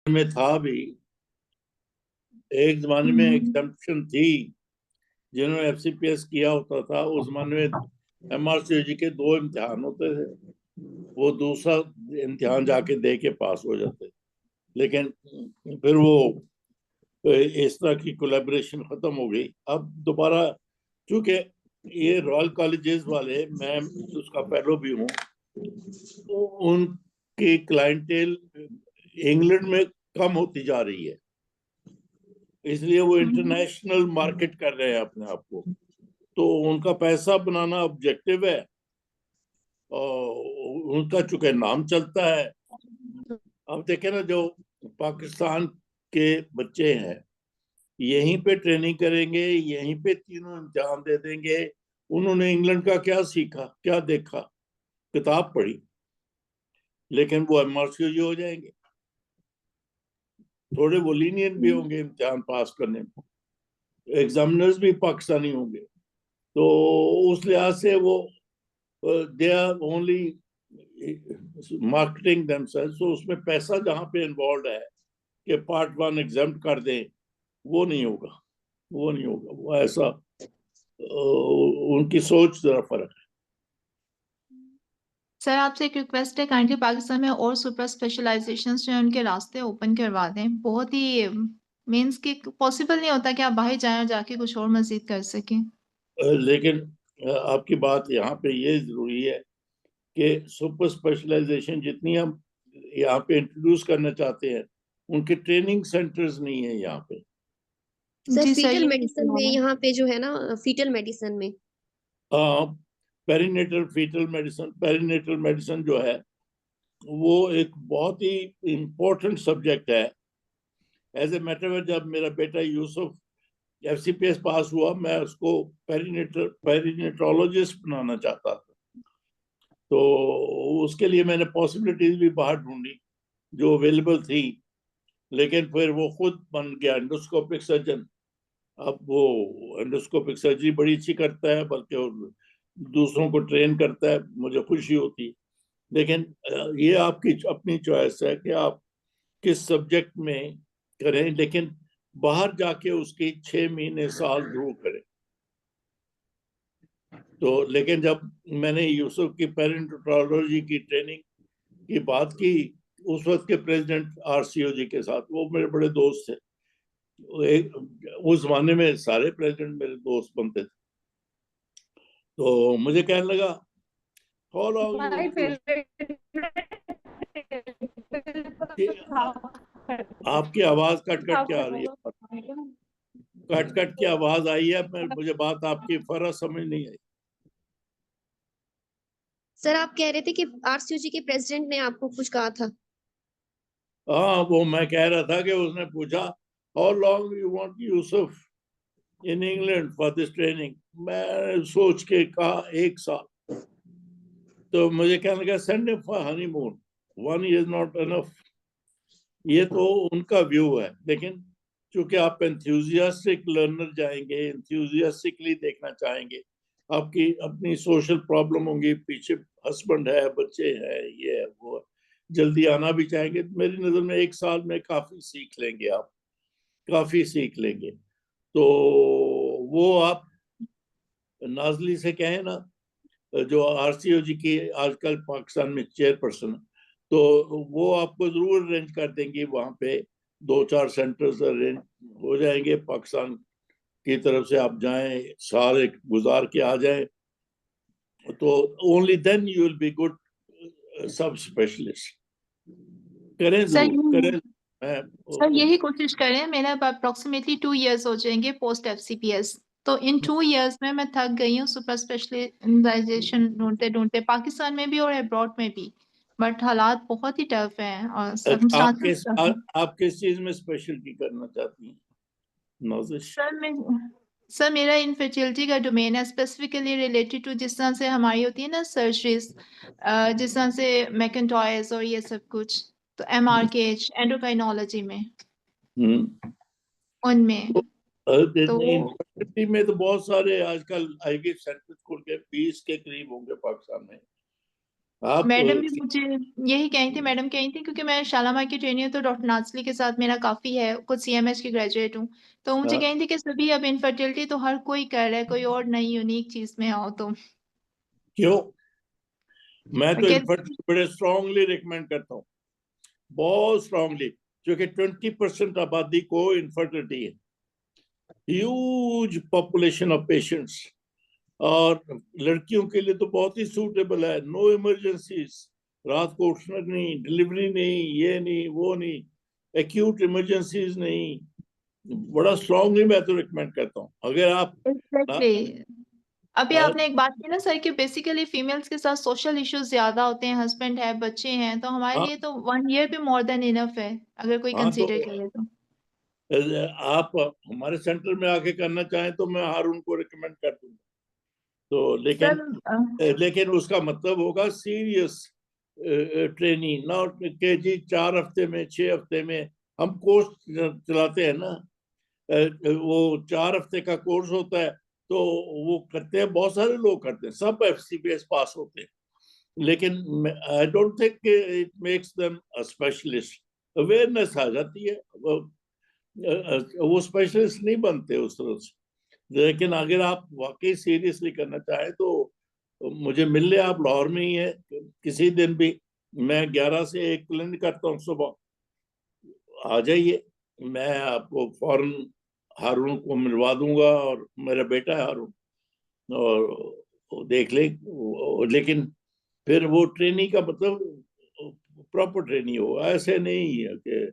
में था भी, एक जमाने में एग्जम्पशन थी। जिन्होंने एफसीपीएस किया होता था उस जमाने में एमआरसीओजी के 2 इम्तिहान होते थे, वो दूसरा इम्तिहान जाके दे के पास हो जाते। लेकिन फिर वो इस तरह की कोलैबोरेशन खत्म हो गई। अब दोबारा, चूंकि ये रॉयल कॉलेजेस वाले, मैं उसका फेलो भी हूँ, तो उनकी क्लाइंटेल इंग्लैंड में कम होती जा रही है, इसलिए वो इंटरनेशनल मार्केट कर रहे हैं अपने आप को। तो उनका पैसा बनाना ऑब्जेक्टिव है, और उनका चूंकि नाम चलता है। अब देखे ना, जो पाकिस्तान के बच्चे हैं यहीं पे ट्रेनिंग करेंगे, यहीं पे तीनों इम्तिहान दे देंगे। उन्होंने इंग्लैंड का क्या सीखा, क्या देखा? किताब पढ़ी, लेकिन वो एमआरसीओजी हो जाएंगे। थोड़े वो लीनियंट भी होंगे इम्तिहान पास करने में, एग्जामिनर्स भी पाकिस्तानी होंगे। तो उस लिहाज से वो they are only marketing themselves. तो उसमें पैसा जहां पे इन्वॉल्व है कि पार्ट 1 एग्जाम कर दें, वो नहीं होगा। वो नहीं होगा, वो ऐसा उनकी सोच जरा फर्क है। सर आपसे एक रिक्वेस्ट है, काइंडली पाकिस्तान में और सुपर स्पेशलाइजेशन जो है उनके रास्ते ओपन करवा दें। बहुत ही मीन्स कि पॉसिबल नहीं होता कि आप बाहर जाएं और जाके कुछ और मजीद कर सकें। लेकिन आपकी बात यहाँ पे ये जरूरी है कि सुपर स्पेशलाइजेशन जितनी हम यहाँ पे इंट्रोड्यूस करना चाहते हैं, उनके ट्रेनिंग सेंटर्स नहीं है यहाँ पे। सर जी सर, फीटल ये मेडिसिन में यहाँ पे जो है ना, फीटल मेडिसिन में perinatal fetal medicine, perinatal medicine जो है वो एक बहुत ही इम्पोर्टेंट सब्जेक्ट है। एज ए मैटर, जब मेरा बेटा यूसुफ एफसीपीएस पास हुआ, मैं उसको पेरिनेटोलॉजिस्ट बनाना चाहता था। तो उसके लिए मैंने पॉसिबिलिटीज भी बाहर ढूंढी जो अवेलेबल थी, लेकिन फिर वो खुद बन गया एंडोस्कोपिक सर्जन। अब वो एंडोस्कोपिक सर्जरी बड़ी अच्छी करता है, बल्कि दूसरों को ट्रेन करता है, मुझे खुशी होती। लेकिन ये आपकी अपनी चॉइस है कि आप किस सब्जेक्ट में करें, लेकिन बाहर जाके उसकी 6 महीने साल जरूर करें। तो लेकिन जब मैंने यूसुफ की पेरेंटोलॉजी की ट्रेनिंग की बात की, उस वक्त के प्रेसिडेंट आरसीओजी के साथ, वो मेरे बड़े दोस्त थे। उस जमाने में सारे प्रेसिडेंट मेरे दोस्त बनते थे। तो मुझे कहने लगा, how long you want to. आपकी आवाज कट कट के आ रही है, कट कट की आवाज आई है। मुझे बात आपकी फर्क समझ नहीं आई। सर आप कह रहे थे कि आरसीओजी के प्रेसिडेंट ने आपको कुछ कहा था। हाँ, वो मैं कह रहा था कि उसने पूछा, how long you want Yusuf in England for this training. मैं सोच के कहा 1 साल। तो मुझे कहने लगा, send him for honeymoon, 1 year is not enough. ये तो उनका व्यू है, लेकिन चूंकि आप एंथ्यूजियास्टिक लर्नर जाएंगे, एंथ्यूजियास्टिकली देखना चाहेंगे, आपकी अपनी सोशल प्रॉब्लम होंगी, पीछे हस्बैंड है, बच्चे हैं, ये है, वो है, जल्दी आना भी चाहेंगे, तो मेरी नजर में 1 साल में काफी सीख लेंगे आप, काफी सीख लेंगे। तो वो आप नाजली से कहें ना, जो आरसीओजी की आजकल पाकिस्तान में चेयरपर्सन, तो वो आपको जरूर अरेंज कर देंगे। वहां पे 2-4 सेंटर्स अरेंज हो जाएंगे पाकिस्तान की तरफ से। आप जाएं, साल एक गुजार के आ जाएं, तो only then you will be good sub specialist. करें, सर जरूर करें। सर यही कोशिश करें। मेरा अप्रोक्सीमेटली 2 years हो जाएंगे पोस्ट एफसीपीएस। तो इन 2 years में मैं थक गई हूँ सुपर स्पेशलाइजेशन ढूंढते ढूंढते, पाकिस्तान में भी और अब्रॉड में भी। बट हालात बहुत ही टफ हैं और सर्कमस्टांसेस टफ हैं। आप किस चीज में स्पेशलिटी करना चाहती हैं नाजिश? सर मेरा इनफर्टिलिटी का डोमेन है, स्पेसिफिकली रिलेटेड टू जिस तरह से हमारी होती है ना सर्जरीज, जिस तरह से मैकेंटॉयज और ये सब कुछ। तो एमआरकेच एंडोक्राइनोलॉजी में, हम्म। उनमें तो इनफर्टिलिटी में तो बहुत सारे आजकल आईवीएफ सेंटर खुल के 20 के करीब होंगे पाकिस्तान में। आप मैडम भी मुझे यही कही थी, मैडम कही थी, क्योंकि मैं शालामार की ट्रेनी हूँ तो डॉक्टर नाजली के साथ मेरा काफी है, खुद सीएमएच की ग्रेजुएट हूँ, तो मुझे हाँ, कही थी कि सभी अब इनफर्टिलिटी तो हर कोई कर रहा है, कोई और नई यूनिक चीज में आओ तो क्यों? मैं तो कहते इनफैक्ट बड़े स्ट्रांगली रिकमेंड करता हूँ, बहुत स्ट्रांगली, क्योंकि 20% आबादी को इनफर्टिलिटी है, ह्यूज पॉपुलेशन ऑफ पेशेंट्स, और लड़कियों के लिए तो बहुत ही सूटेबल है, नो इमरजेंसीज, रात को उठना नहीं, डिलीवरी नहीं, ये नहीं, वो नहीं, एक्यूट इमरजेंसीज नहीं, बड़ा स्ट्रांगली मैं तो रिकमेंड करता हूँ। अगर आप एग्जैक्टली अभी आपने एक बात की ना सर कि बेसिकली फीमेल्स के साथ सोशल इश्यूज ज्यादा होते हैं, हस्बैंड है, बच्चे हैं, तो हमारे हाँ, लिए तो 1 ईयर भी मोर देन इनफ है अगर कोई हाँ, तो कंसीडर करे तो। आप हमारे सेंटर में आके करना चाहें तो मैं हारून को रिकमेंड कर दूंगा, तो लेकिन सर लेकिन उसका मतलब होगा सीरियस ट्रेनिंग, नॉट के जी 4 हफ्ते में 6 हफ्ते में। हम कोर्स चलाते हैं ना, वो 4 हफ्ते का कोर्स होता है, तो वो करते हैं, बहुत सारे लोग करते हैं, सब FCPS पास होते हैं, लेकिन I don't think it makes them a specialist. Awareness आ जाती है, वो स्पेशलिस्ट नहीं बनते उस तरह से। लेकिन अगर आप वाकई सीरियसली करना चाहें तो मुझे मिल ले, आप लाहौर में ही है किसी दिन भी, मैं 11 से 1 क्लिनिक करता हूँ सुबह, आ जाइए, मैं आपको फौरन हारून को मिलवा दूंगा, और मेरा बेटा है हारून, और वो देख ले। लेकिन फिर वो ट्रेनिंग का मतलब प्रॉपर ट्रेनिंग होगा, ऐसे नहीं है कि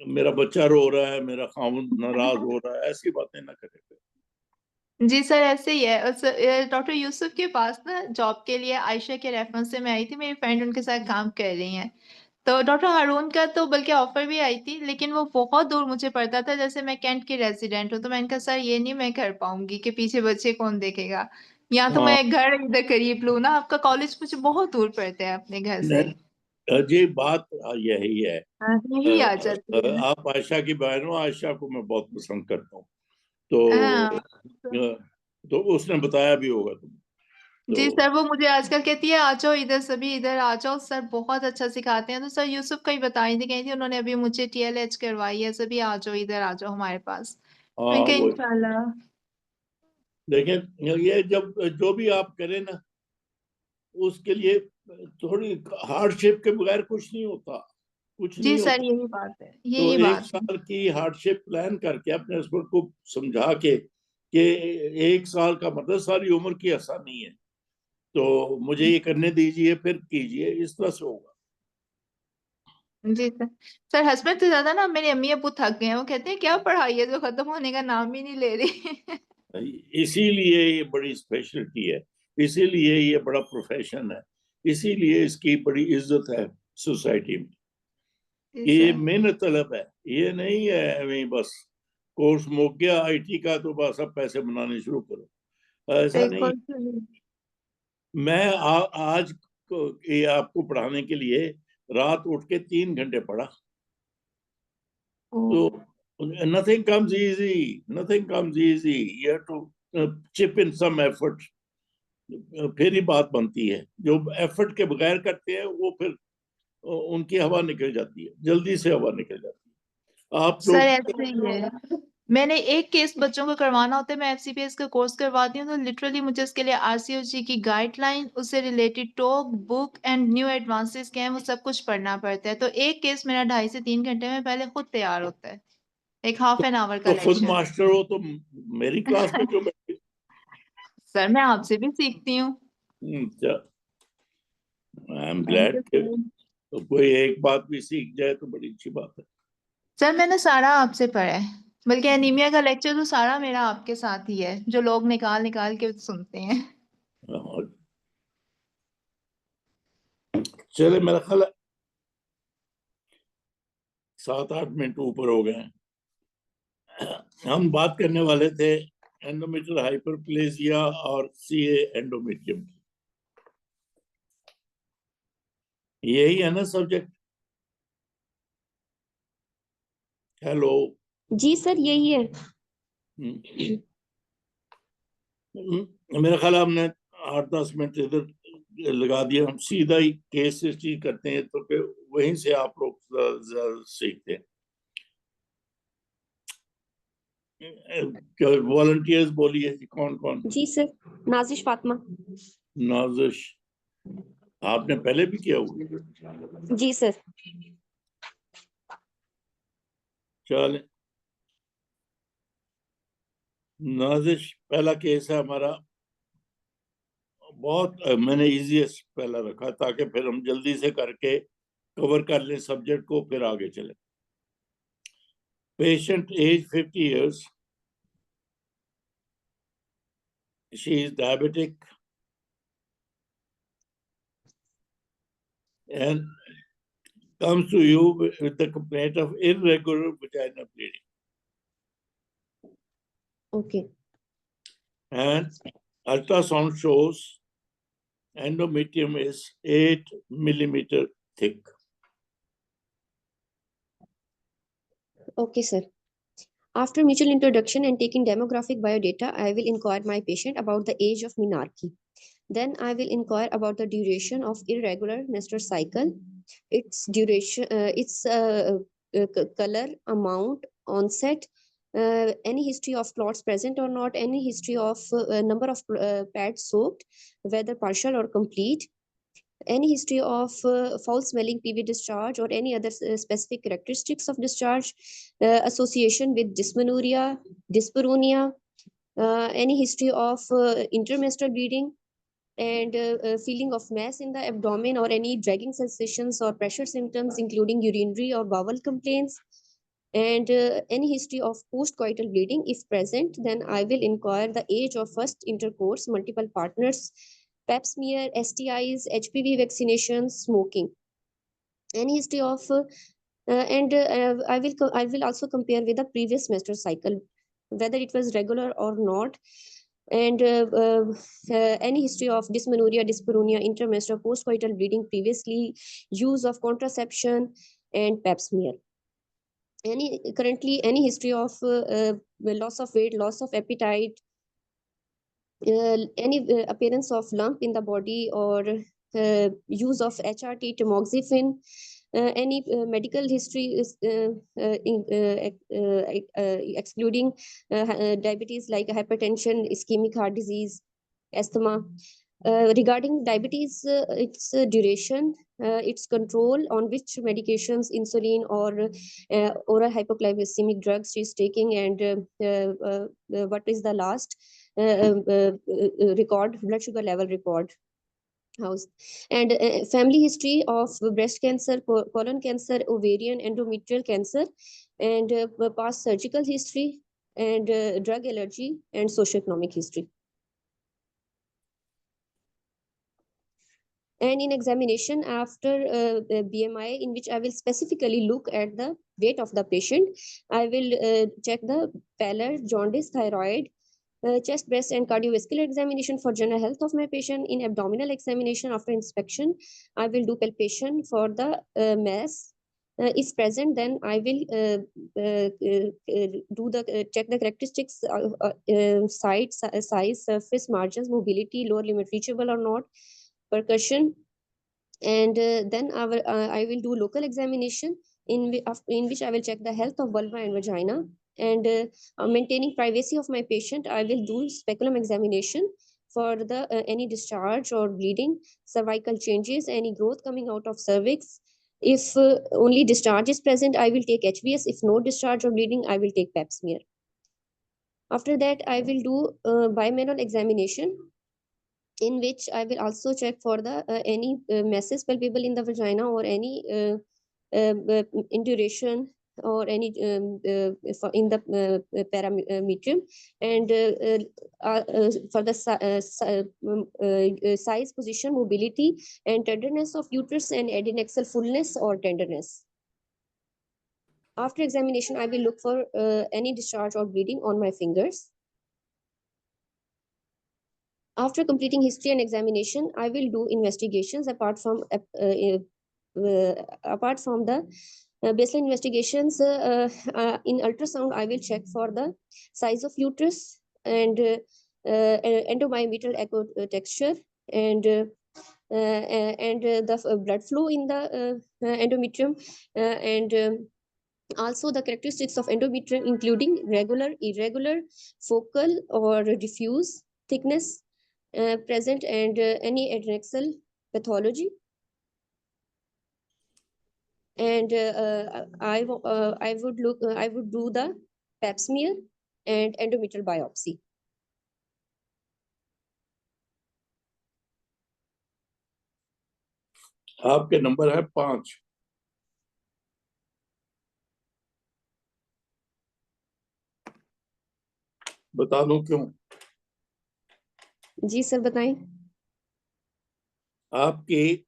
मेरा बच्चा रो रहा है, मेरा खामुन नाराज हो रहा है, ऐसी बातें ना करें। जी सर ऐसे ही है। और डॉक्टर यूसुफ के पास ना जॉब के लिए आयशा के रेफरेंस से मैं आई थी, मेरी फ्रेंड उनके साथ काम कर रही हैं, तो डॉक्टर हारून का तो बल्कि ऑफर भी आई थी, लेकिन वो बहुत दूर मुझे पड़ता था, जैसे मैं कैंट की रेजिडेंट हूँ, तो मैंने कहा सर ये नहीं मैं कर पाऊंगी कि पीछे बच्चे कौन देखेगा, या तो हाँ, मैं घर इधर करीब लूँ ना, आपका कॉलेज मुझे बहुत दूर पड़ता है अपने घर से। जी बात यही है। हाँ, यही आ जाती है। आप आयशा की बहन हो, आयशा को मैं बहुत पसंद करता हूँ, तो हाँ तो उसने बताया भी होगा तुम, जी तो सर, वो मुझे आजकल कहती है आ जाओ इधर, सभी इधर आ जाओ, सर बहुत अच्छा सिखाते हैं, तो सर यूसुफ का ही बताई थी, कही थी उन्होंने अभी मुझे TLH करवाई है, सभी आ जाओ इधर, आ जाओ हमारे पास। मैं हाँ कहा वो, इंशाल्लाह। लेकिन ये जब जो भी आप करें ना, उसके लिए थोड़ी हार्डशिप के बगैर कुछ नहीं होता, कुछ जी नहीं सर होता। यही बात है, तो यही एक बात है। साल की हार्डशिप प्लान करके अपने हस्बैंड को समझा के कि 1 साल का मतलब सारी उम्र की आसानी है, तो मुझे ये करने दीजिए, फिर कीजिए, इस तरह से होगा। जी सर। सर हस्बैंड से ज्यादा ना मेरे अम्मी अबू थक गए हैं, वो कहते हैं क्या पढ़ाई है जो खत्म होने का नाम ही नहीं ले रही। इसीलिए ये बड़ी स्पेशलिटी है, इसीलिए ये बड़ा प्रोफेशन है, इसीलिए इसकी बड़ी इज्जत है सोसाइटी में। जी ये सर मेहनत तलब है, ये नहीं है अभी बस कोर्स मुक गया IT का तो बस अब पैसे बनाने शुरू करो, ऐसा नहीं। बिल्कुल सही। मैं आज ये आपको पढ़ाने के लिए रात उठ के 3 घंटे पढ़ा, ओ, तो nothing comes easy, nothing comes easy, you have to chip in some effort, फिर ही बात बनती है। जो एफर्ट के बगैर करते हैं वो फिर उनकी हवा निकल जाती है, जल्दी से हवा निकल जाती है। आप सर लोग ऐसे ही है। मैंने एक केस बच्चों को करवाना होता है, मैं FCPS का कोर्स करवाती हूँ, तो लिटरली मुझे उसके लिए RCOG की गाइडलाइन, उससे related talk book and new advances क्या है वो सब कुछ पढ़ना पड़ता है, तो एक केस मेरा 2.5 से 3 घंटे में पहले खुद तैयार होता है, एक ½ एन आवर का तो खुद लेक्चर। मास्टर हो तो मेरी क्लास में क्यों बैठे? सर मैं आपसे भी सीखती हूँ। I am thank glad you कि सर। तो कोई एक बात भी सीख जाए तो बड़ी अच्छी बात है। सर मैंने सारा आपसे पढ़ा है, बल्कि एनीमिया का लेक्चर तो सारा मेरा आपके साथ ही है, जो लोग निकाल निकाल के सुनते हैं। और चले, मेरा ख्याल है 7-8 मिनट ऊपर हो गए हैं। हम बात करने वाले थे एंडोमेट्रियल हाइपरप्लेजिया और CA एंडोमेट्रियम की, यही है ना सब्जेक्ट? हेलो। जी सर यही है। मेरा ख्याल है हमने 8-10 मिनट इधर लगा दिया, हम सीधा ही केस हिस्ट्री करते हैं, तो फिर वहीं से आप लोग सीखते हैं। वॉलंटियर्स बोलिए कौन कौन? जी सर, नाजिश फातिमा। नाजिश, आपने पहले भी किया हुआ? जी सर। चले, नाजिश पहला केस है हमारा। बहुत मैंने इजीएस्ट पहला रखा ताकि फिर हम जल्दी से करके कवर कर लें सब्जेक्ट को, फिर आगे चले। Patient age 50 years, she is diabetic and comes to you with the complaint of irregular vaginal bleeding. Okay. And ultrasound shows endometrium is 8 millimeter thick. Okay, sir. After mutual introduction and taking demographic biodata, I will inquire my patient about the age of menarche. Then I will inquire about the duration of irregular menstrual cycle, its duration, color, amount, onset, any history of clots present or not, any history of number of pads soaked, whether partial or complete, any history of foul smelling PV discharge or any other specific characteristics of discharge, association with dysmenorrhea, dyspareunia, any history of intermenstrual bleeding, and feeling of mass in the abdomen or any dragging sensations or pressure symptoms, including urinary or bowel complaints, and any history of postcoital bleeding. If present, then I will inquire the age of first intercourse, multiple partners, pap smear, STIs, HPV vaccinations, smoking. Any history of I will also compare with the previous menstrual cycle, whether it was regular or not, and any history of dysmenorrhea, dyspareunia, intermenstrual, postcoital bleeding previously, use of contraception, and pap smear. Currently any history of loss of weight, loss of appetite, any appearance of lump in the body, or use of HRT, tamoxifen, any medical history is excluding diabetes like hypertension, ischemic heart disease, asthma. Regarding diabetes, its duration, its control, on which medications, insulin or oral hypoglycemic drugs she is taking, and what is the last record, blood sugar level record house, and family history of breast cancer, colon cancer, ovarian, endometrial cancer, and past surgical history, and drug allergy, and socioeconomic history. And in examination after BMI, in which I will specifically look at the weight of the patient, I will check the pallor, jaundice, thyroid, chest, breast, and cardiovascular examination for general health of my patient. In abdominal examination after inspection, I will do palpation for the mass. If present, then I will do the check the characteristics, size, surface, margins, mobility, lower limit reachable or not, percussion, and then I will do local examination in which I will check the health of vulva and vagina, and maintaining privacy of my patient, I will do speculum examination for the any discharge or bleeding, cervical changes, any growth coming out of cervix. If only discharge is present, I will take HBS. If no discharge or bleeding, I will take pap smear. After that, I will do bimanual examination, in which I will also check for the any masses palpable in the vagina, or any induration, or any in the parametrium, and for the size, position, mobility, and tenderness of uterus, and adnexal fullness or tenderness. After examination, I will look for any discharge or bleeding on my fingers. After completing history and examination, I will do investigations apart from the baseline investigations. In ultrasound, I will check for the size of uterus, and endomyometrial echo texture, and and the blood flow in the endometrium, and also the characteristics of endometrium, including regular, irregular, focal or diffuse thickness present, and any adnexal pathology. And I would do the pap smear and endometrial biopsy. आपके number है 5। बता दूं क्यों? जी sir बताएं। आपकी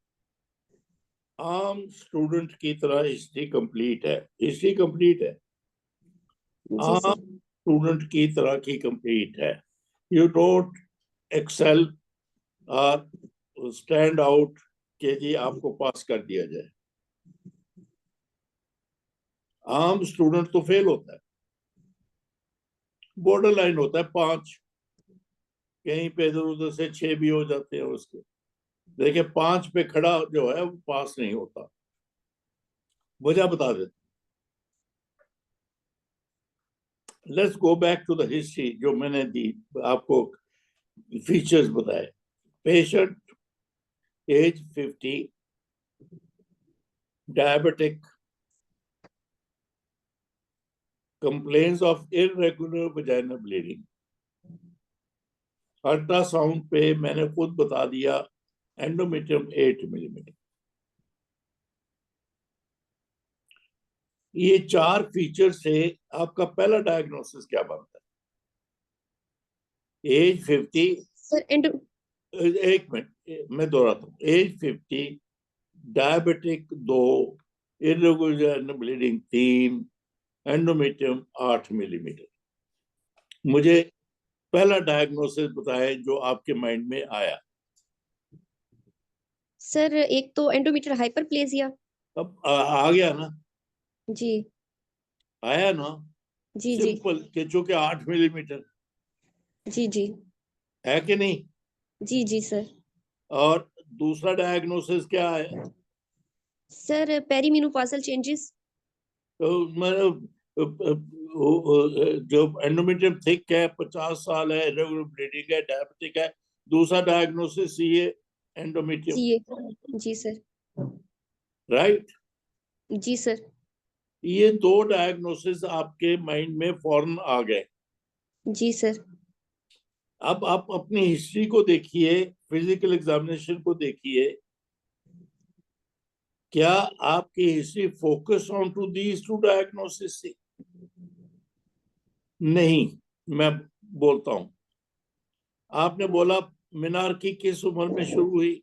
आम student की तरह हिस्ट्री कंप्लीट है, हिस्ट्री कंप्लीट है, जी आम सर। स्टूडेंट की तरह की कंप्लीट है। यू डोंट एक्सेल और स्टैंड आउट के जी आपको पास कर दिया जाए। आम स्टूडेंट तो फेल होता है, बॉर्डर लाइन होता है 5, कहीं पे इधर उधर से 6 भी हो जाते हैं उसके। देखिए 5 पे खड़ा जो है वो पास नहीं होता। वजह बता देते। Let's go back to the history जो मैंने दी आपको, फीचर्स बताए। Patient age 50, diabetic, complains of irregular vaginal bleeding. Ultrasound पे मैंने खुद बता दिया एंडोमेट्रियम 8 मिलीमीटर। ये 4 फीचर से आपका पहला डायग्नोसिस क्या बनता है? एज 50, सर एक मिनट मैं दोहराता हूँ, age 50, diabetic 2, irregular bleeding 3, endometrium 8 millimetre. मुझे पहला डायग्नोसिस बताएं जो आपके माइंड में आया। सर एक तो एंडोमेट्रियल हाइपरप्लेजिया। अब आ गया ना? जी आया ना? जी जी सिंपल के चूंकि 8 मिलीमीटर जी जी है कि नहीं? जी जी सर। और दूसरा डायग्नोसिस क्या है? Sir perimenopausal changes. तो मतलब जो एंडोमेट्रियम थिक है, 50 साल है, इरेगुलर ब्लीडिंग है, डायबिटिक है, दूसरा डायग्नोसिस ये एंडोमेट्रियम, जी सर। राइट? जी सर। ये 2 डायग्नोसिस आपके माइंड में फौरन आ गए। जी सर। अब आप अपनी हिस्ट्री को देखिए, फिजिकल एग्जामिनेशन को देखिए, क्या आपकी history focus on to these 2 diagnosis? नहीं। मैं बोलता हूं, आपने बोला मिनार्की किस उम्र में शुरू हुई,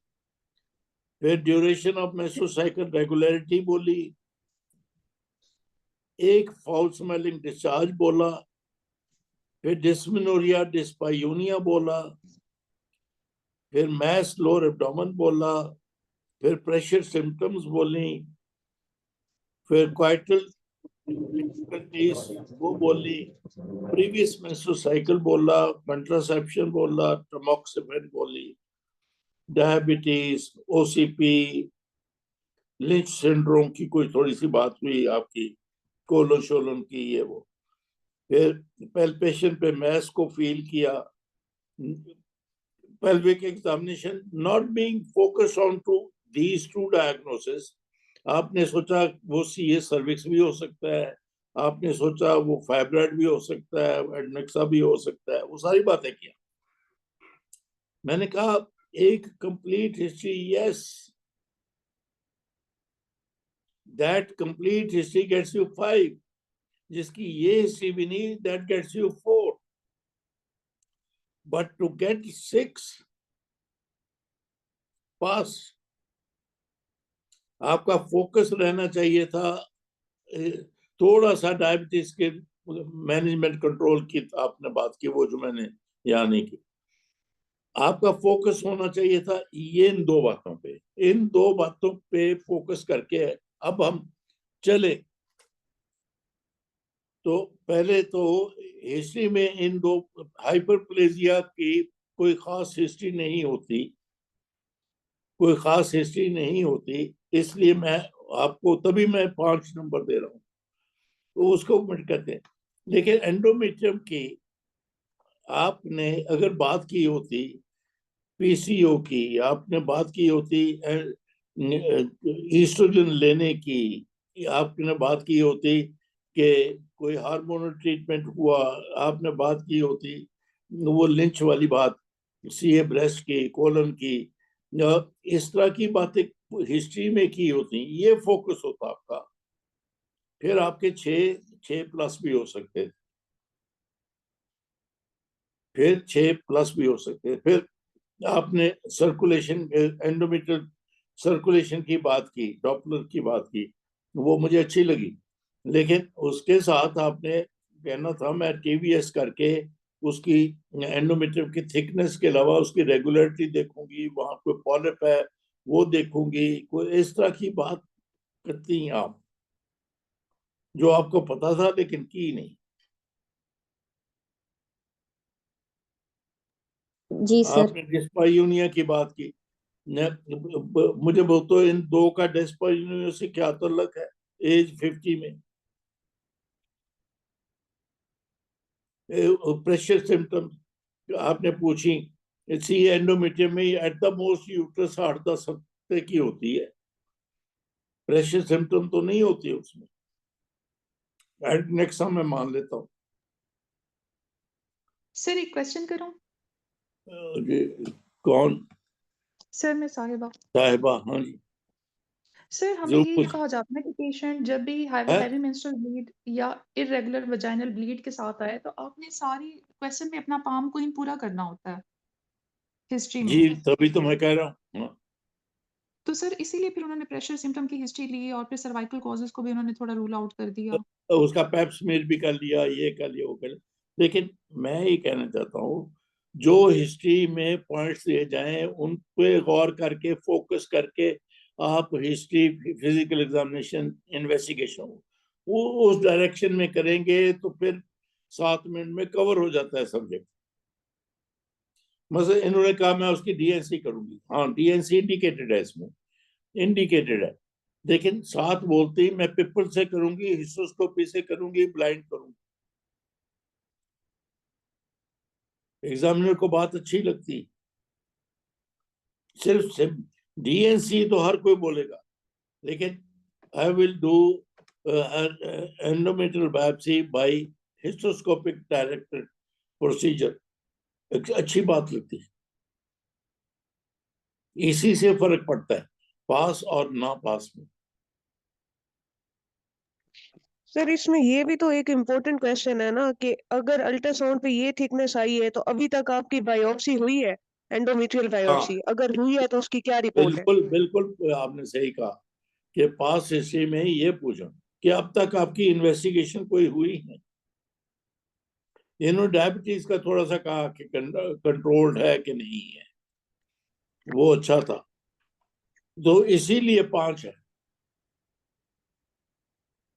फिर ड्यूरेशन ऑफ मेसोसाइकिल रेगुलरिटी बोली, एक फाउल स्मेलिंग डिस्चार्ज बोला, फिर डिस्मेनोरिया डिस्पायूनिया बोला, फिर मैस लोअर एब्डोमेन बोला, फिर प्रेशर सिम्टम्स बोली, फिर क्वाइटल डिफिकल्टीज वो बोली, प्रीवियस मेसोसाइकिल बोला, कंट्रासेप्शन बोला, टमोक्सिफेन बोली, डायबिटीज, ओसीपी, लिंच सिंड्रोम की कोई थोड़ी सी बात हुई आपकी, कोलोन शोलन की ये वो, फिर पेल्पेशन पे मैस को फील किया, pelvic examination not being focused on to these 2 diagnoses। आपने सोचा वो सीए सर्विक्स भी हो सकता है, आपने सोचा वो फाइब्रॉइड भी हो सकता है, एडनेक्सा भी हो सकता है, वो सारी बातें किया। मैंने कहा एक complete history, yes, that complete history gets you 5, जिसकी ये हिस्ट्री भी नहीं, that gets you 4, but to get 6 pass आपका फोकस रहना चाहिए था थोड़ा सा डायबिटीज के मैनेजमेंट कंट्रोल की आपने बात की, वो जो मैंने यहाँ नहीं की। आपका फोकस होना चाहिए था ये इन 2 बातों पे, इन 2 बातों पे फोकस करके अब हम चले। तो पहले तो हिस्ट्री में इन 2 हाइपरप्लेजिया की कोई खास हिस्ट्री नहीं होती, कोई खास हिस्ट्री नहीं होती, इसलिए मैं आपको तभी मैं 5 नंबर दे रहा हूँ, तो उसको मिट करते हैं। लेकिन एंडोमेट्रियम की आपने अगर बात की होती, पीसीओ की आपने बात की होती, ईस्ट्रोजन लेने की आपने बात की होती, कि कोई हार्मोनल ट्रीटमेंट हुआ आपने बात की होती, वो लिंच वाली बात, सीए ब्रेस्ट की, कोलन की, इस तरह की बातें हिस्ट्री में की होती, ये फोकस होता आपका, फिर आपके 6+ भी हो सकते थे, फिर 6+ भी हो सकते थे। फिर आपने सर्कुलेशन, एंडोमेट्रियल सर्कुलेशन की बात की, डॉपलर की बात की, वो मुझे अच्छी लगी, लेकिन उसके साथ आपने कहना था मैं टीवीएस करके उसकी एंडोमेट्रियम की थिकनेस के अलावा उसकी रेगुलरिटी देखूंगी, वहां पे पॉलिप है वो देखूंगी, कोई इस तरह की बात करती हैं आप, जो आपको पता था लेकिन की नहीं। जी सर। आपने डिस्पायूनिया की बात की, मुझे बोलते इन दो का डिस्पायूनिया से क्या ताल्लुक है एज 50 में? प्रेशर सिम्टम्स आपने पूछी, सी एंडोमेट्रियम में एट द मोस्ट यूट्रस 8-10 हफ्ते की होती है, प्रेशर सिम्टम तो नहीं होती उसमें। नेक्स्ट मैं मान लेता हूँ। सर एक क्वेश्चन करूं? कौन? सर मैं साहिबा। साहिबा, हाँ जी। सर हमें जरूर ये पूछ कहा जाता है कि पेशेंट जब भी है? हैवी मेंस्ट्रुअल ब्लीड या इरेगुलर वजाइनल ब्लीड के साथ आए तो आपने सारी क्वेश्चन में अपना पाम को पूरा करना होता है हिस्ट्री जी में। तभी तो मैं कह रहा हूँ। हाँ। तो सर इसीलिए फिर उन्होंने प्रेशर सिम्टम की हिस्ट्री ली और फिर सर्वाइकल कॉजेज को भी उन्होंने थोड़ा रूल आउट कर दिया। तो उसका पैप स्मीयर भी कर लिया, ये कर लिया, वो कर लिया, लेकिन मैं ये कहना चाहता हूँ जो हिस्ट्री में पॉइंट्स दिए जाएं उन पे गौर करके फोकस करके आप हिस्ट्री फिजिकल एग्जामिनेशन इन्वेस्टिगेशन वो उस डायरेक्शन में करेंगे तो फिर 7 मिनट में कवर हो जाता है सब्जेक्ट। मतलब इन्होंने कहा मैं उसकी डीएनसी करूंगी, हाँ डीएनसी इंडिकेटेड है, इसमें इंडिकेटेड है, लेकिन साथ बोलते ही मैं पिपल से करूंगी, हिस्टोस्कोपी से करूंगी, ब्लाइंड करूंगी। एग्जामिनर को बात अच्छी लगती, सिर्फ डीएनसी तो हर कोई बोलेगा, लेकिन I will do endometrial biopsy by hysteroscopic directed procedure, अच्छी बात लगती है। इसी से फर्क पड़ता है पास और ना पास में। सर इसमें ये भी तो एक इम्पोर्टेंट क्वेश्चन है ना कि अगर अल्ट्रासाउंड पे ये थिकनेस आई है तो अभी तक आपकी बायोप्सी हुई है, एंडोमेट्रियल बायोप्सी हाँ अगर हुई है तो उसकी क्या रिपोर्ट है? बिल्कुल बिल्कुल, आपने सही कहा कि पास हिस्ट्री में ये पूछा कि अब तक आपकी इन्वेस्टिगेशन कोई हुई है। इन्होंने डायबिटीज का थोड़ा सा कहा कि कंट्रोल्ड है कि नहीं है, वो अच्छा था, तो इसीलिए 5 है।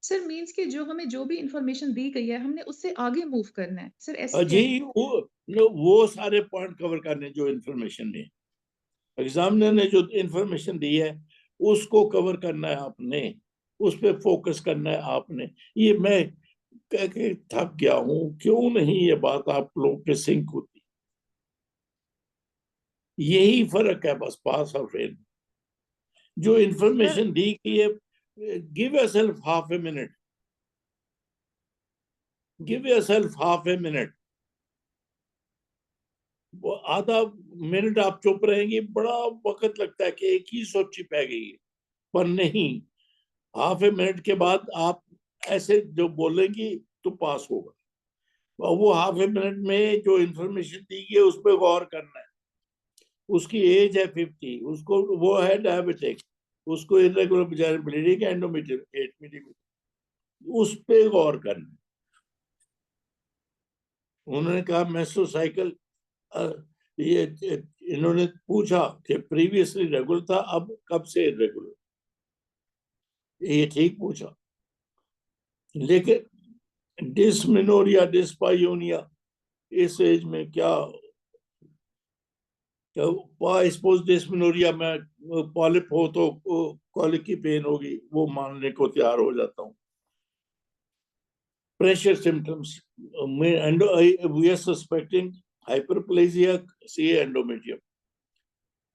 सर मीन्स कि जो हमें जो भी इंफॉर्मेशन दी गई है हमने उससे आगे मूव करना है सर, ऐसे जी कैसे? वो सारे पॉइंट कवर करने जो इन्फॉर्मेशन दी एग्जामिनर ने, जो इन्फॉर्मेशन दी है उसको कवर करना है आपने, उस पर फोकस करना है आपने। ये मैं कह के थक गया हूं, क्यों नहीं ये बात आप लोगों के सिंक होती। यही फर्क है बस पास और फेल। जो इन्फॉर्मेशन दी गई है, give yourself half a minute, give yourself half a minute, वो आधा मिनट आप चुप रहेंगे, बड़ा वक्त लगता है कि एक ही सोची पै गई है, पर नहीं, हाफ ए मिनट के बाद आप ऐसे जो बोलेंगी तो पास होगा। और वो हाफ ए मिनट में जो इंफॉर्मेशन दी गई है उस पर गौर करना है। उसकी एज है 50, उसको वो है डायबिटिक, उसको इरेगुलर ब्लीडिंग एंडोमेट्रियम, उस पे गौर करना। उन्होंने कहा मेसोसाइकिल, ये इन्होंने पूछा कि प्रीवियसली रेगुलर था, अब कब से इरेगुलर, ये ठीक पूछा, लेकिन डिसमिनोरिया डिस्पायूनिया इस एज में क्या सपोज डिस्मेनोरिया में पॉलिप हो तो कॉलिक की पेन होगी, वो मानने को तैयार हो जाता हूँ। प्रेशर सिम्टम्स में वी आर सस्पेक्टिंग हाइपरप्लेजिया सी एंडोमेट्रियम,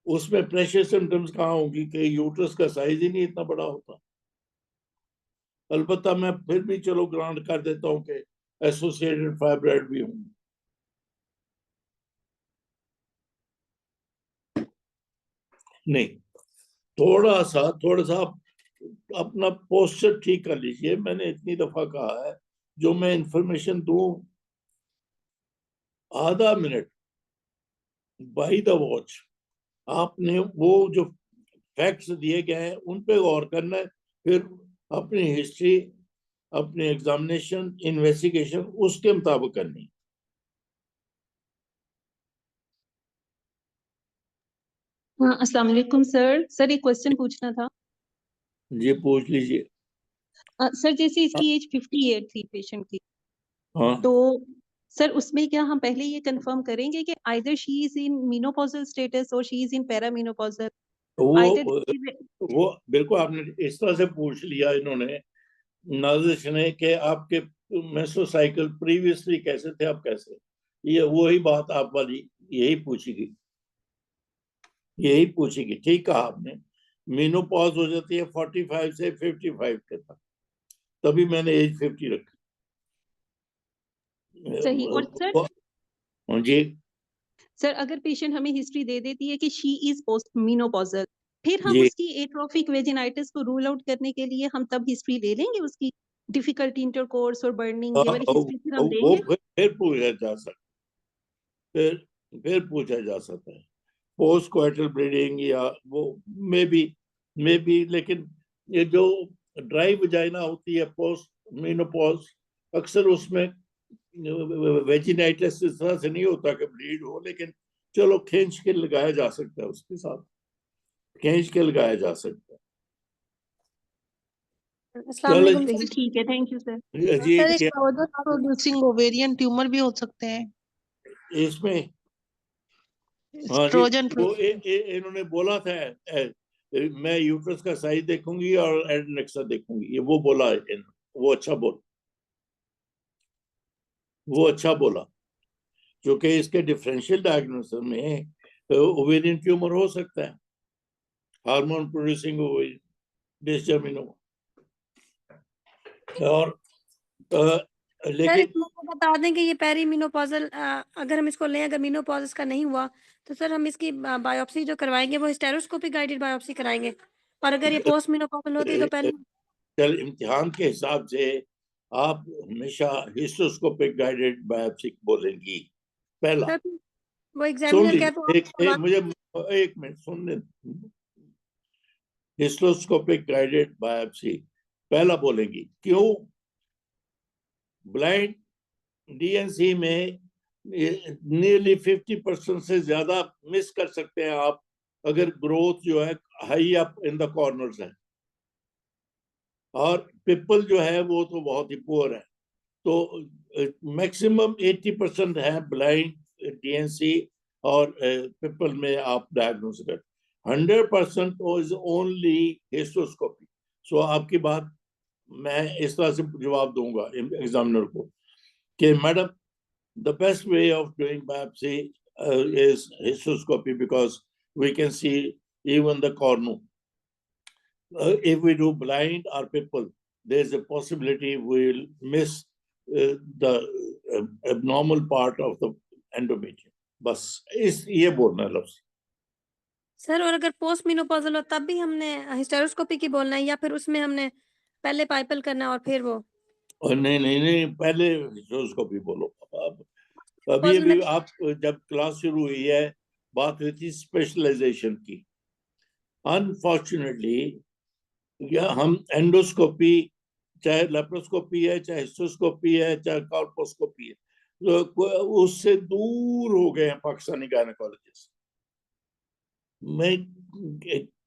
उसमें प्रेशर सिम्टम्स कहाँ होंगी कि यूट्रस का साइज ही नहीं इतना बड़ा होता। अलबत्ता मैं फिर भी चलो ग्रांट कर देता हूँ कि एसोसिएटेड फाइब्रॉइड भी होंगे। नहीं, थोड़ा सा अपना पोस्चर ठीक कर लीजिए। मैंने इतनी दफा कहा है, जो मैं इंफॉर्मेशन दूं आधा मिनट बाय द वॉच, आपने वो जो फैक्ट्स दिए गए हैं उन पे गौर करना है, फिर अपनी हिस्ट्री, अपनी एग्जामिनेशन, इन्वेस्टिगेशन उसके मुताबिक करनी। हाँ, अस्सलाम वालेकुम सर। सर एक क्वेश्चन पूछना था। जी पूछ लीजिए। सर जैसे इसकी एज 58 थी पेशेंट की, हाँ, तो सर उसमें क्या हम पहले ये कंफर्म करेंगे कि either she is in menopausal status और शी इज इन पैरामेनोपॉजल? वो बिल्कुल आपने इस तरह से पूछ लिया इन्होंने, नाजिश ने, कि आपके मेंस्ट्रुअल साइकिल प्रीवियसली कैसे थे, अब कैसे। ये वही बात आप वाली यही पूछेगी। ठीक कहा आपने। मेनोपॉज हो जाती है 45 से 55 के तक, तभी मैंने एज 50 रखी। सही। और सर जी, सर अगर पेशेंट हमें हिस्ट्री दे देती है कि शी इज पोस्ट मेनोपॉजल, फिर हम जी। उसकी एट्रोफिक वेजिनाइटिस को रूल आउट करने के लिए हम तब हिस्ट्री ले लेंगे, उसकी डिफिकल्ट इंटरकोर्स और बर्निंग ये वाली हिस्ट्री फिर हम वो देंगे? फिर पूछा जा सकता फिर पूछा जा सकता है पोस्ट कोइटल ब्लीडिंग, या वो मे बी, लेकिन ये जो ड्राई वजाइना होती है पोस्ट मेनोपॉज, अक्सर उसमें वेजिनाइटिस इस तरह से नहीं होता कि ब्लीड हो, लेकिन चलो खींच के लगाया जा सकता है, उसके साथ खींच के लगाया जा सकता है। अस्सलाम चलो वालेकुम सही, ठीक है, thank you sir. Ji, sir, एक प्रोड्यूसिंग ओवेरियन ट्यूमर भी हो सकते हैं, इसमें हाँ जी, एस्ट्रोजन वो इन्होंने बोला था मैं यूट्रस का साइज देखूंगी और एडनेक्सा देखूंगी, ये वो बोला है वो अच्छा बोला, क्योंकि इसके डिफरेंशियल डायग्नोसिस में ओवेरियन ट्यूमर हो सकता है, हार्मोन प्रोड्यूसिंग ओवेरियन डिसजर्मिनोमा। और सर लेकिन इसमें तो बता दें कि ये पेरीमेनोपॉजल, अगर हम इसको लें, अगर मेनोपॉज का नहीं हुआ तो सर हम इसकी बायोप्सी जो करवाएंगे वो हिस्टेरोस्कोपी गाइडेड बायोप्सी कराएंगे, और अगर ये पोस्ट मेनोपॉजल होती है तो पहले चल इम्तिहान के हिसाब से आप हमेशा हिस्टोस्कोपिक गाइडेड बायोप्सी बोलेंगी पहला। सर वो सुन एग्जामिनर लीजिए, कहते मुझे एक मिनट सुनने। हिस्टोस्कोपिक गाइडेड बायोप्सी पहला बोलेंगी, क्यों? ब्लाइंड डीएनसी में नियरली 50% से ज्यादा मिस कर सकते हैं आप, अगर ग्रोथ जो है high up in the corners है, और पिपल जो है वो तो बहुत ही पुअर है। तो मैक्सिमम 80% है ब्लाइंड डीएनसी, और पिपल में आप डायग्नोस कर 100% इज ओनली हिस्टोस्कोपी। सो आपकी बात मैं इस तरह से जवाब दूंगा एग्जामिनर को कि madam, the best way of doing biopsy is histoscopy, because we can see even the cornu. If we do blind or people, there's a possibility we'll miss the abnormal part of the endometrium. बस ये बोलना है लफ्ज। Sir, और अगर post menopausal हो तब भी हमने हिस्टेरोस्कोपी की बोलना है, या फिर उसमें हमने पहले पाइपल करना है और फिर वो? और नहीं, पहले हिस्टोस्कोपी बोलो। अभी पोस्ट में आप जब क्लास शुरू हुई है, बात हुई थी स्पेशलाइजेशन की। अनफॉर्चुनेटली या हम एंडोस्कोपी, चाहे लेप्रोस्कोपी है, चाहे हिस्टोस्कोपी है, चाहे कॉर्पोस्कोपी है, तो उससे दूर हो गए हैं पाकिस्तानी गायनेकोलॉजिस्ट। मैं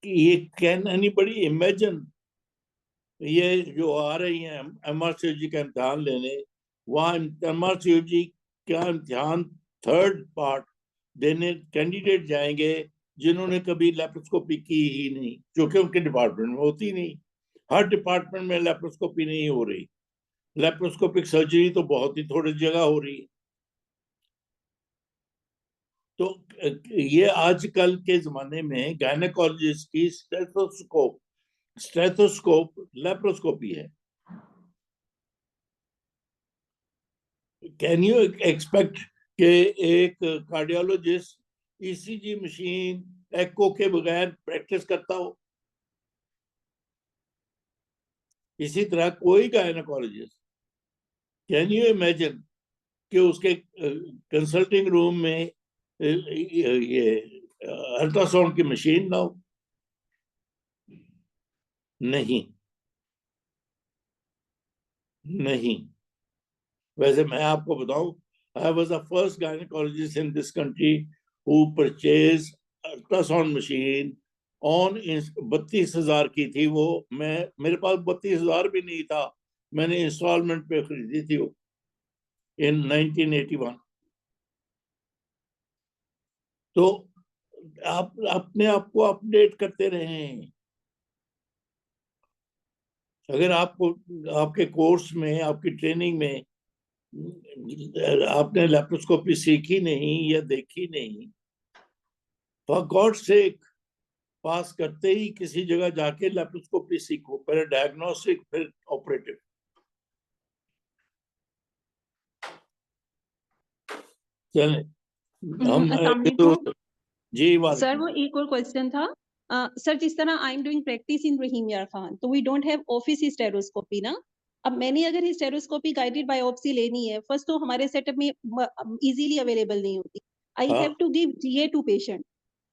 ये कैन एनीबडी इमेजिन, ये जो आ रही हैं एमआरसीजी का इम्तिहान लेने, वहाँ एमआरसीजी का इम्तिहान थर्ड पार्ट देने कैंडिडेट जाएंगे जिन्होंने कभी लेप्रोस्कोपी की ही नहीं, जो कि उनके डिपार्टमेंट में होती नहीं। हर डिपार्टमेंट में लेप्रोस्कोपी नहीं हो रही। लेप्रोस्कोपिक सर्जरी तो बहुत ही थोड़ी जगह हो रही है। तो ये आजकल के जमाने में गायनेकोलॉजिस्ट की स्टेथोस्कोप लेप्रोस्कोपी है। कैन यू एक्सपेक्ट कि एक कार्डियोलॉजिस्ट ईसीजी मशीन एको के बगैर प्रैक्टिस करता हो? इसी तरह कोई गायनेकोलॉजिस्ट, कैन यू इमेजिन कि उसके कंसल्टिंग रूम में ये अल्ट्रासाउंड की मशीन ना हो? नहीं, नहीं। वैसे मैं आपको बताऊं, I was the first gynecologist in this country who purchased ultrasound machine on 32,000 की थी वो। मेरे पास 32,000 भी नहीं था, मैंने इंस्टॉलमेंट पे खरीदी थी वो in 1981। तो आप अपने आप को अपडेट करते रहें। अगर आपको आपके कोर्स में, आपकी ट्रेनिंग में आपने लेप्रोस्कोपी सीखी नहीं या देखी नहीं, फॉर गॉड सेक पास करते ही किसी जगह जाके लेप्रोस्कोपी सीखो, पहले डायग्नोस्टिक फिर ऑपरेटिव। चलें हम अस्सलाम वालेकुम। जी सर वालेकुम। वो एक और क्वेश्चन था। सर जिस तरह I am doing practice in Rahim Yar Khan, तो we don't have office hysteroscopy ना। अब मैंने अगर हिस्टेरोस्कोपी गाइडेड बायोप्सी लेनी है, फर्स्ट तो हमारे सेटअप में इजीली अवेलेबल नहीं होती। आई हाँ। Have to give GA to patient.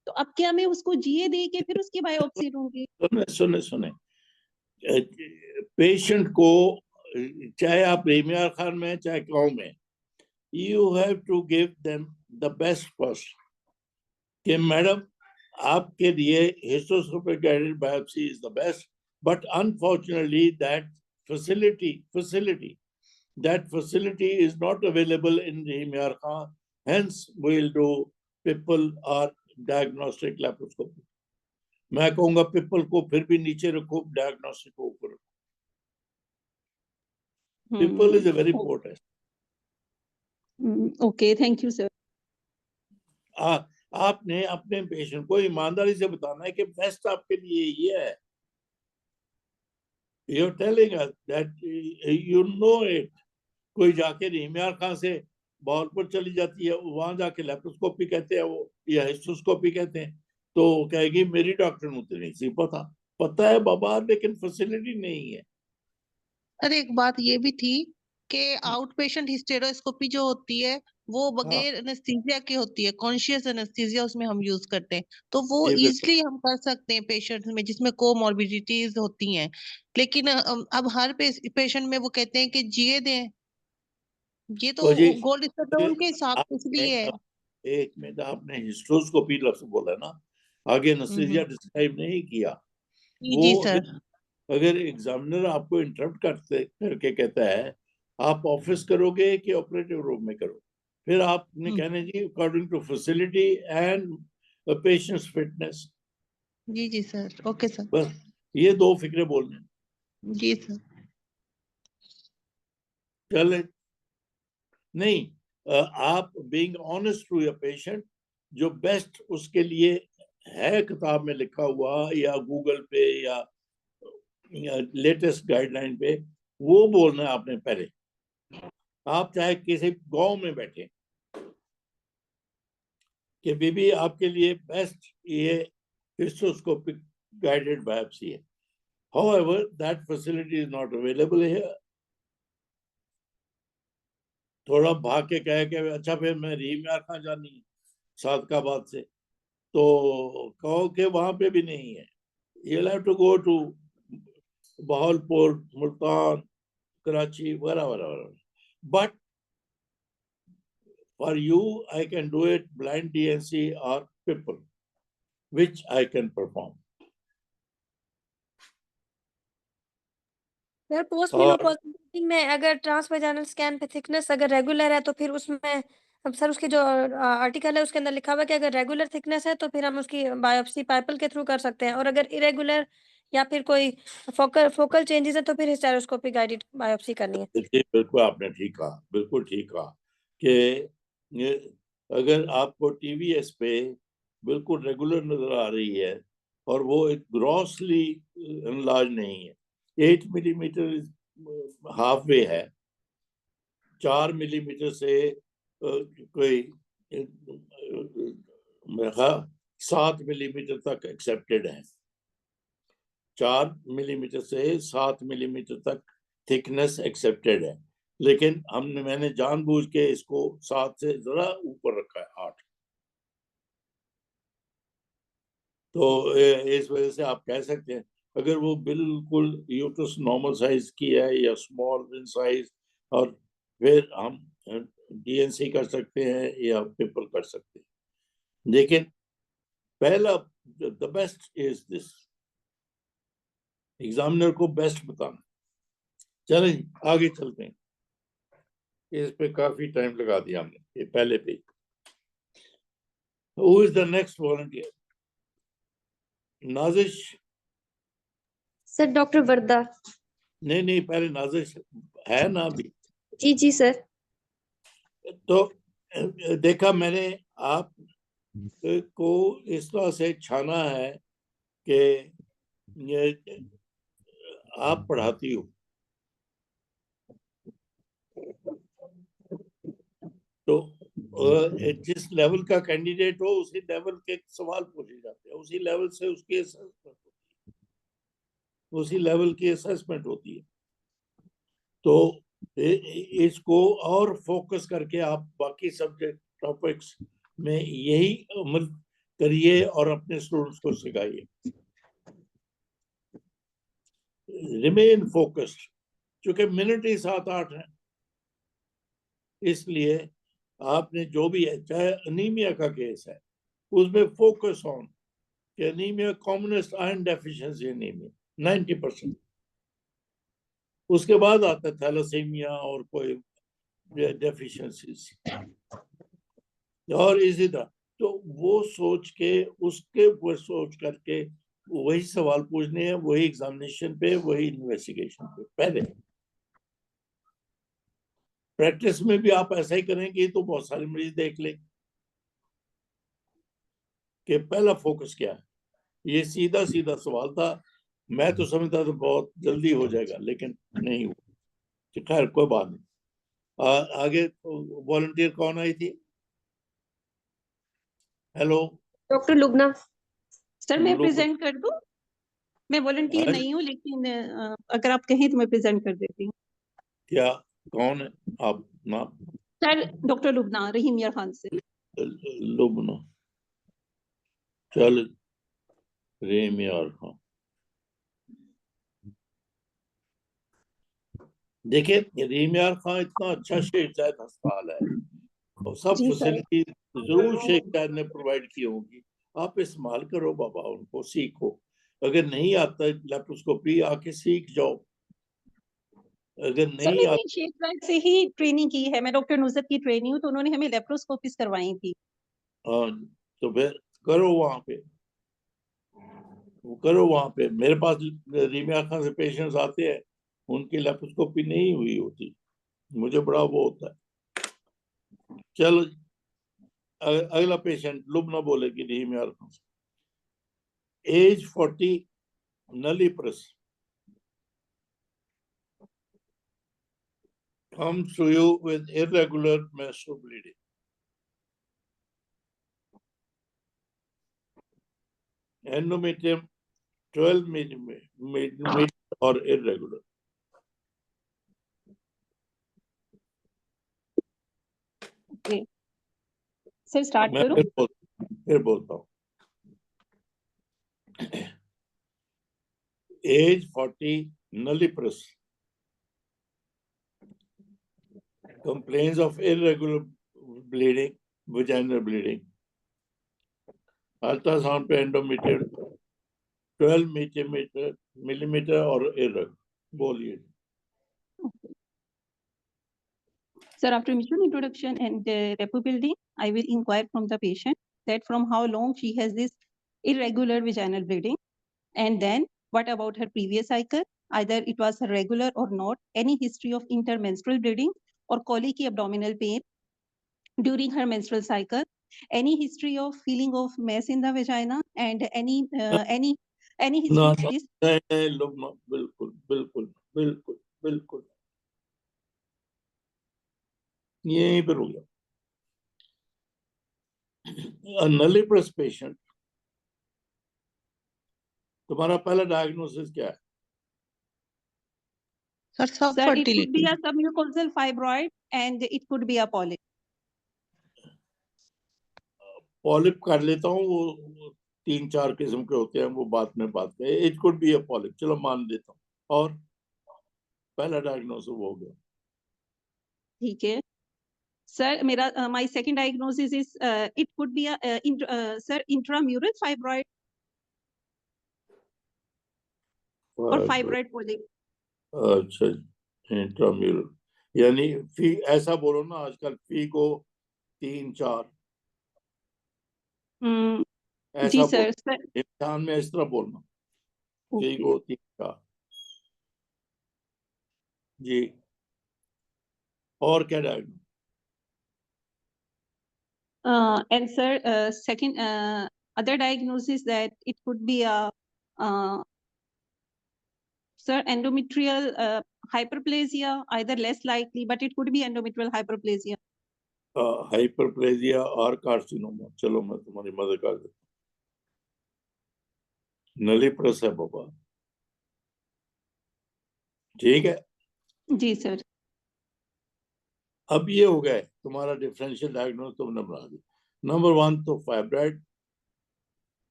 तो अब क्या मैं उसको जीए दे के फिर उसकी बायोप्सी लूंगी? सुने पेशेंट को, चाहे आप रेमियार खान में चाहे गांव में, you have to give them the best first. कि मैडम आपके लिए hysteroscopic guided biopsy is the best, but unfortunately that facility is not available in Rahimyar Khan. Hence we'll do people or diagnostic laparoscopy. मैं कहूंगा पिपल को फिर भी नीचे रखो, डायग्नोस्टिक को ऊपर रखो। People is a very important. Okay, thank you sir. आपने अपने पेशेंट को ईमानदारी से बताना है कि बेस्ट आपके लिए ये है। You are telling us that you know it. कोई जाके रहीमियार खान से बहावलपुर चली जाती है, वहां जाके लेप्रोस्कोपी कहते हैं वो, या हिस्टोस्कोपी कहते हैं, तो कहेगी मेरी डॉक्टर मुझे नहीं सी पता है बाबा, लेकिन फैसिलिटी नहीं है। अरे एक बात ये भी थी कि आउट पेशेंट हिस्टेरोस्कोपी जो होती है वो बगैर एनेस्थीसिया की होती है, कॉन्शियस एनेस्थीसिया उसमें हम यूज करते हैं, तो वो ये बिल्कुल। इजिली हम कर सकते हैं पेशेंट्स में जिसमें कोमॉर्बिडिटीज होती हैं। लेकिन अब हर पेशेंट में वो कहते हैं कि जिए दें। ये तो और जी गोल्ड स्टैंडर्ड उनके हिसाब से इसलिए है। एक मिनट, आपने हिस्टोस्कोपी लफ्ज बोला ना, आगे एनेस्थीसिया डिस्क्राइब नहीं किया। जी वो जी सर। अगर एग्जामिनर आपको इंटरप्ट करके कहता है आप ऑफिस करोगे कि ऑपरेटिव रूम में करो, फिर आपने कहना जी according to facility and patients fitness. जी जी सर, ओके सर। बस ये दो फिक्रे बोलने। जी सर। चले नहीं, आप being honest to your patient, जो बेस्ट उसके लिए है किताब में लिखा हुआ या गूगल पे या लेटेस्ट गाइडलाइन पे, वो बोलना है आपने पहले। आप चाहे किसी गांव में बैठे कि बेबी आपके लिए बेस्ट ये हिस्टोस्कोपिक गाइडेड बायोप्सी है, however that facility is not available here। थोड़ा भाग के कहे कि अच्छा फिर मैं रहीमियार खान जानी है सादकाबाद से, तो कहो कि वहां पे भी नहीं है। you'll have to go to Bahawalpur, Multan, Karachi, wherever। But for you, I can do it blind DNC or people, which I can perform। Sir post और मेनोपॉज में अगर ट्रांसवेजाइनल स्कैन पे थिकनेस अगर रेगुलर है तो फिर उसमें अब सर उसकी जो आर्टिकल है उसके अंदर लिखा हुआ है कि अगर रेगुलर थिकनेस है तो फिर हम उसकी बायोप्सी पाइपल के थ्रू कर सकते हैं, और अगर इरेगुलर या फिर कोई फोकल चेंजेस है तो फिर हिस्टेरोस्कोपी गाइडेड बायोप्सी करनी है। देखिए, बिल्कुल आपने ठीक कहा, बिल्कुल ठीक कहा कि अगर आपको टीवीएस पे बिल्कुल रेगुलर नजर आ रही है और वो एक ग्रॉसली एनलार्ज नहीं है, 8 मिलीमीटर हाफ वे है, 4 मिलीमीटर से कोई 7 मिलीमीटर तक एक्सेप्टेड है, 4 मिलीमीटर से 7 मिलीमीटर तक थिकनेस एक्सेप्टेड है, लेकिन मैंने जानबूझ के इसको 7 से जरा ऊपर रखा है, 8। तो इस वजह से आप कह सकते हैं अगर वो बिल्कुल यूट्रस नॉर्मल साइज की है या स्मॉल इन साइज, और फिर हम डीएनसी कर सकते हैं या पिपल कर सकते हैं, लेकिन पहला the best is this, examiner को बेस्ट बताना। चलें आगे चलते हैं, इस पे काफी टाइम लगा दिया हमने, ये पहले पे। Who is the next volunteer? Nazish? Sir doctor Warda. नहीं, पहले नाजिश है ना अभी? जी सर। तो देखा मैंने आप को इस तरह से छाना है कि ये आप पढ़ाती हो, तो जिस लेवल का कैंडिडेट हो उसी लेवल के सवाल पूछे जाते हैं, उसी लेवल से उसकी असेसमेंट होती है, उसी लेवल की असेसमेंट होती है। तो इसको और फोकस करके आप बाकी सब्जेक्ट टॉपिक्स में यही अमल करिए और अपने स्टूडेंट्स को सिखाइए। रिमेन फोकस्ड, क्योंकि मिनट ही 7-8 हैं, इसलिए आपने जो भी है, चाहे अनीमिया का केस है, उसमें फोकस ऑन कि anaemia commonest iron deficiency anaemia 90%, उसके बाद आता है थैलेसीमिया और कोई डेफिशिएंसीज और इसी तरह। तो वो सोच के, उसके ऊपर सोच करके वही सवाल पूछने हैं, वही एग्जामिनेशन पे, वही इन्वेस्टिगेशन पे। पहले प्रैक्टिस में भी आप ऐसा ही करेंगे तो बहुत सारे मरीज देख लें कि पहला फोकस क्या है। ये सीधा सीधा सवाल था, मैं तो समझता था बहुत जल्दी हो जाएगा, लेकिन नहीं हुआ। खैर कोई बात नहीं। आगे वॉलंटियर कौन आई थी? Hello doctor Lubna. सर मैं प्रेजेंट कर दूं? मैं वॉलंटियर हाँ, नहीं हूँ, लेकिन अगर आप कहें तो मैं प्रेजेंट कर देती हूँ। क्या कौन है आप? नाम? सर डॉक्टर लुबना, रहीम यार खान से। लुबना, चल रेम यार खान। देखिए, रहीम यार खान इतना अच्छा शेख जायद अस्पताल है और सब जी सर। फैसिलिटी जरूर शेख जायद ने प्रोवाइड की होगी, आप इस्तेमाल करो बाबा, उनको सीखो। अगर नहीं आता लेप्रोस्कोपी, आके सीख जाओ। अगर सर नहीं मैंने आता शेख जायद से ही ट्रेनिंग की है, मैं डॉक्टर नुसरत की ट्रेनी हूँ, तो उन्होंने हमें लेप्रोस्कोपीज करवाई थी। तो फिर करो वहां पे, वो करो वहां पे। मेरे पास रहीम यार खान से पेशेंट्स आते हैं, उनकी लेप्रोस्कोपी नहीं हुई होती, मुझे बड़ा वो होता है। चलो अगला पेशेंट लुबना बोलेगी Rahim Yar Khan. Age 40, nulliparous, comes to you with irregular menstrual bleeding. Endometrium 12 millimeter or irregular. Okay sir start मैं करूँ? फिर बोलता हूँ। Age 40, nulliparous, complains of irregular bleeding, vaginal bleeding. Ultrasound पे endometrium 12 millimeter और irregular। बोलिए। Sir, after mutual introduction and repo building, I will inquire from the patient that from how long she has this irregular vaginal bleeding, and then what about her previous cycle, either it was regular or not, any history of intermenstrual bleeding or colicky abdominal pain during her menstrual cycle, any history of feeling of mass in the vagina, and any history No, of this. look, no, बिल्कुल बिल्कुल बिल्कुल बिल्कुल यहीं पर हो गया. A nulliparous patient, तुम्हारा पहला डायग्नोसिस क्या है? सर सब Sir, it could be fertility a submucosal fibroid and it could be a polyp. Polyp कर लेता हूँ, वो 3-4 किस्म के होते हैं, वो बाद में बात करें. It could be a polyp, चलो मान लेता हूँ. और पहला डायग्नोसिस हो गया. ठीक है सर. मेरा my second diagnosis is it could be a sir intramural fibroid or fibroid polyp. अच्छा, इंट्राम्यूरल, यानी फी ऐसा बोलो ना, आजकल फी को 3-4 जी ऐसा सर. सर इम्तिहान में इस तरह बोलना, फी okay. को 3-4. जी, और क्या diagnose? And sir, second other diagnosis that it could be a sir endometrial hyperplasia, either less likely, but it could be endometrial hyperplasia. Hyperplasia और कार्सिनोमा. चलो मैं तुम्हारी मदद कर देता हूँ. नलीप्रस है बाबा. ठीक है, जी सर. अब ये हो गए तुम्हारा डिफरेंशियल डायग्नोस तुमने बना दिया. नंबर 1 तो फाइब्राइड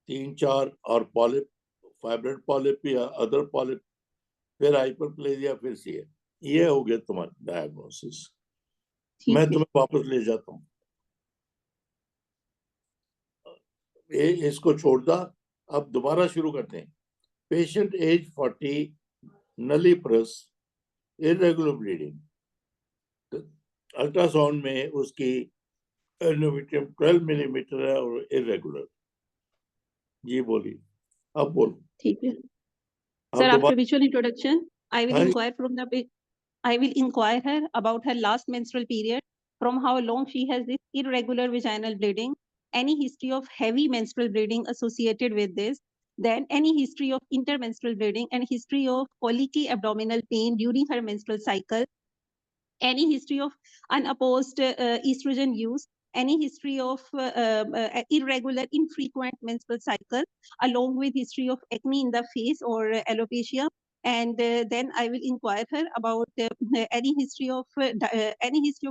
3-4 और पॉलिप, फाइब्राइड पॉलिप या अदर पॉलिप, फिर हाइपरप्लेजिया, फिर सी है. ये हो गया तुम्हारा डायग्नोसिस. मैं तुम्हें वापस ले जाता हूँ. इसको छोड़ दा. अब दोबारा शुरू करते हैं. Patient age 40, nulliparous, irregular bleeding. Ultrasound में उसकी एंडोमेट्रियम 12 मिलीमीटर है और इरेगुलर. जी बोलिए, अब बोलो. ठीक है अब सर. After दोबारा. visual introduction, I will हाँ जी. inquire from the I will inquire her about her last menstrual period, from how long she has this irregular vaginal bleeding, any history of heavy menstrual bleeding associated with this, then any history of intermenstrual bleeding and history of colicky abdominal pain during her menstrual cycle, any history of unopposed estrogen use, any history of irregular, infrequent menstrual cycle, along with history of acne in the face or alopecia. And then I will inquire her about any history of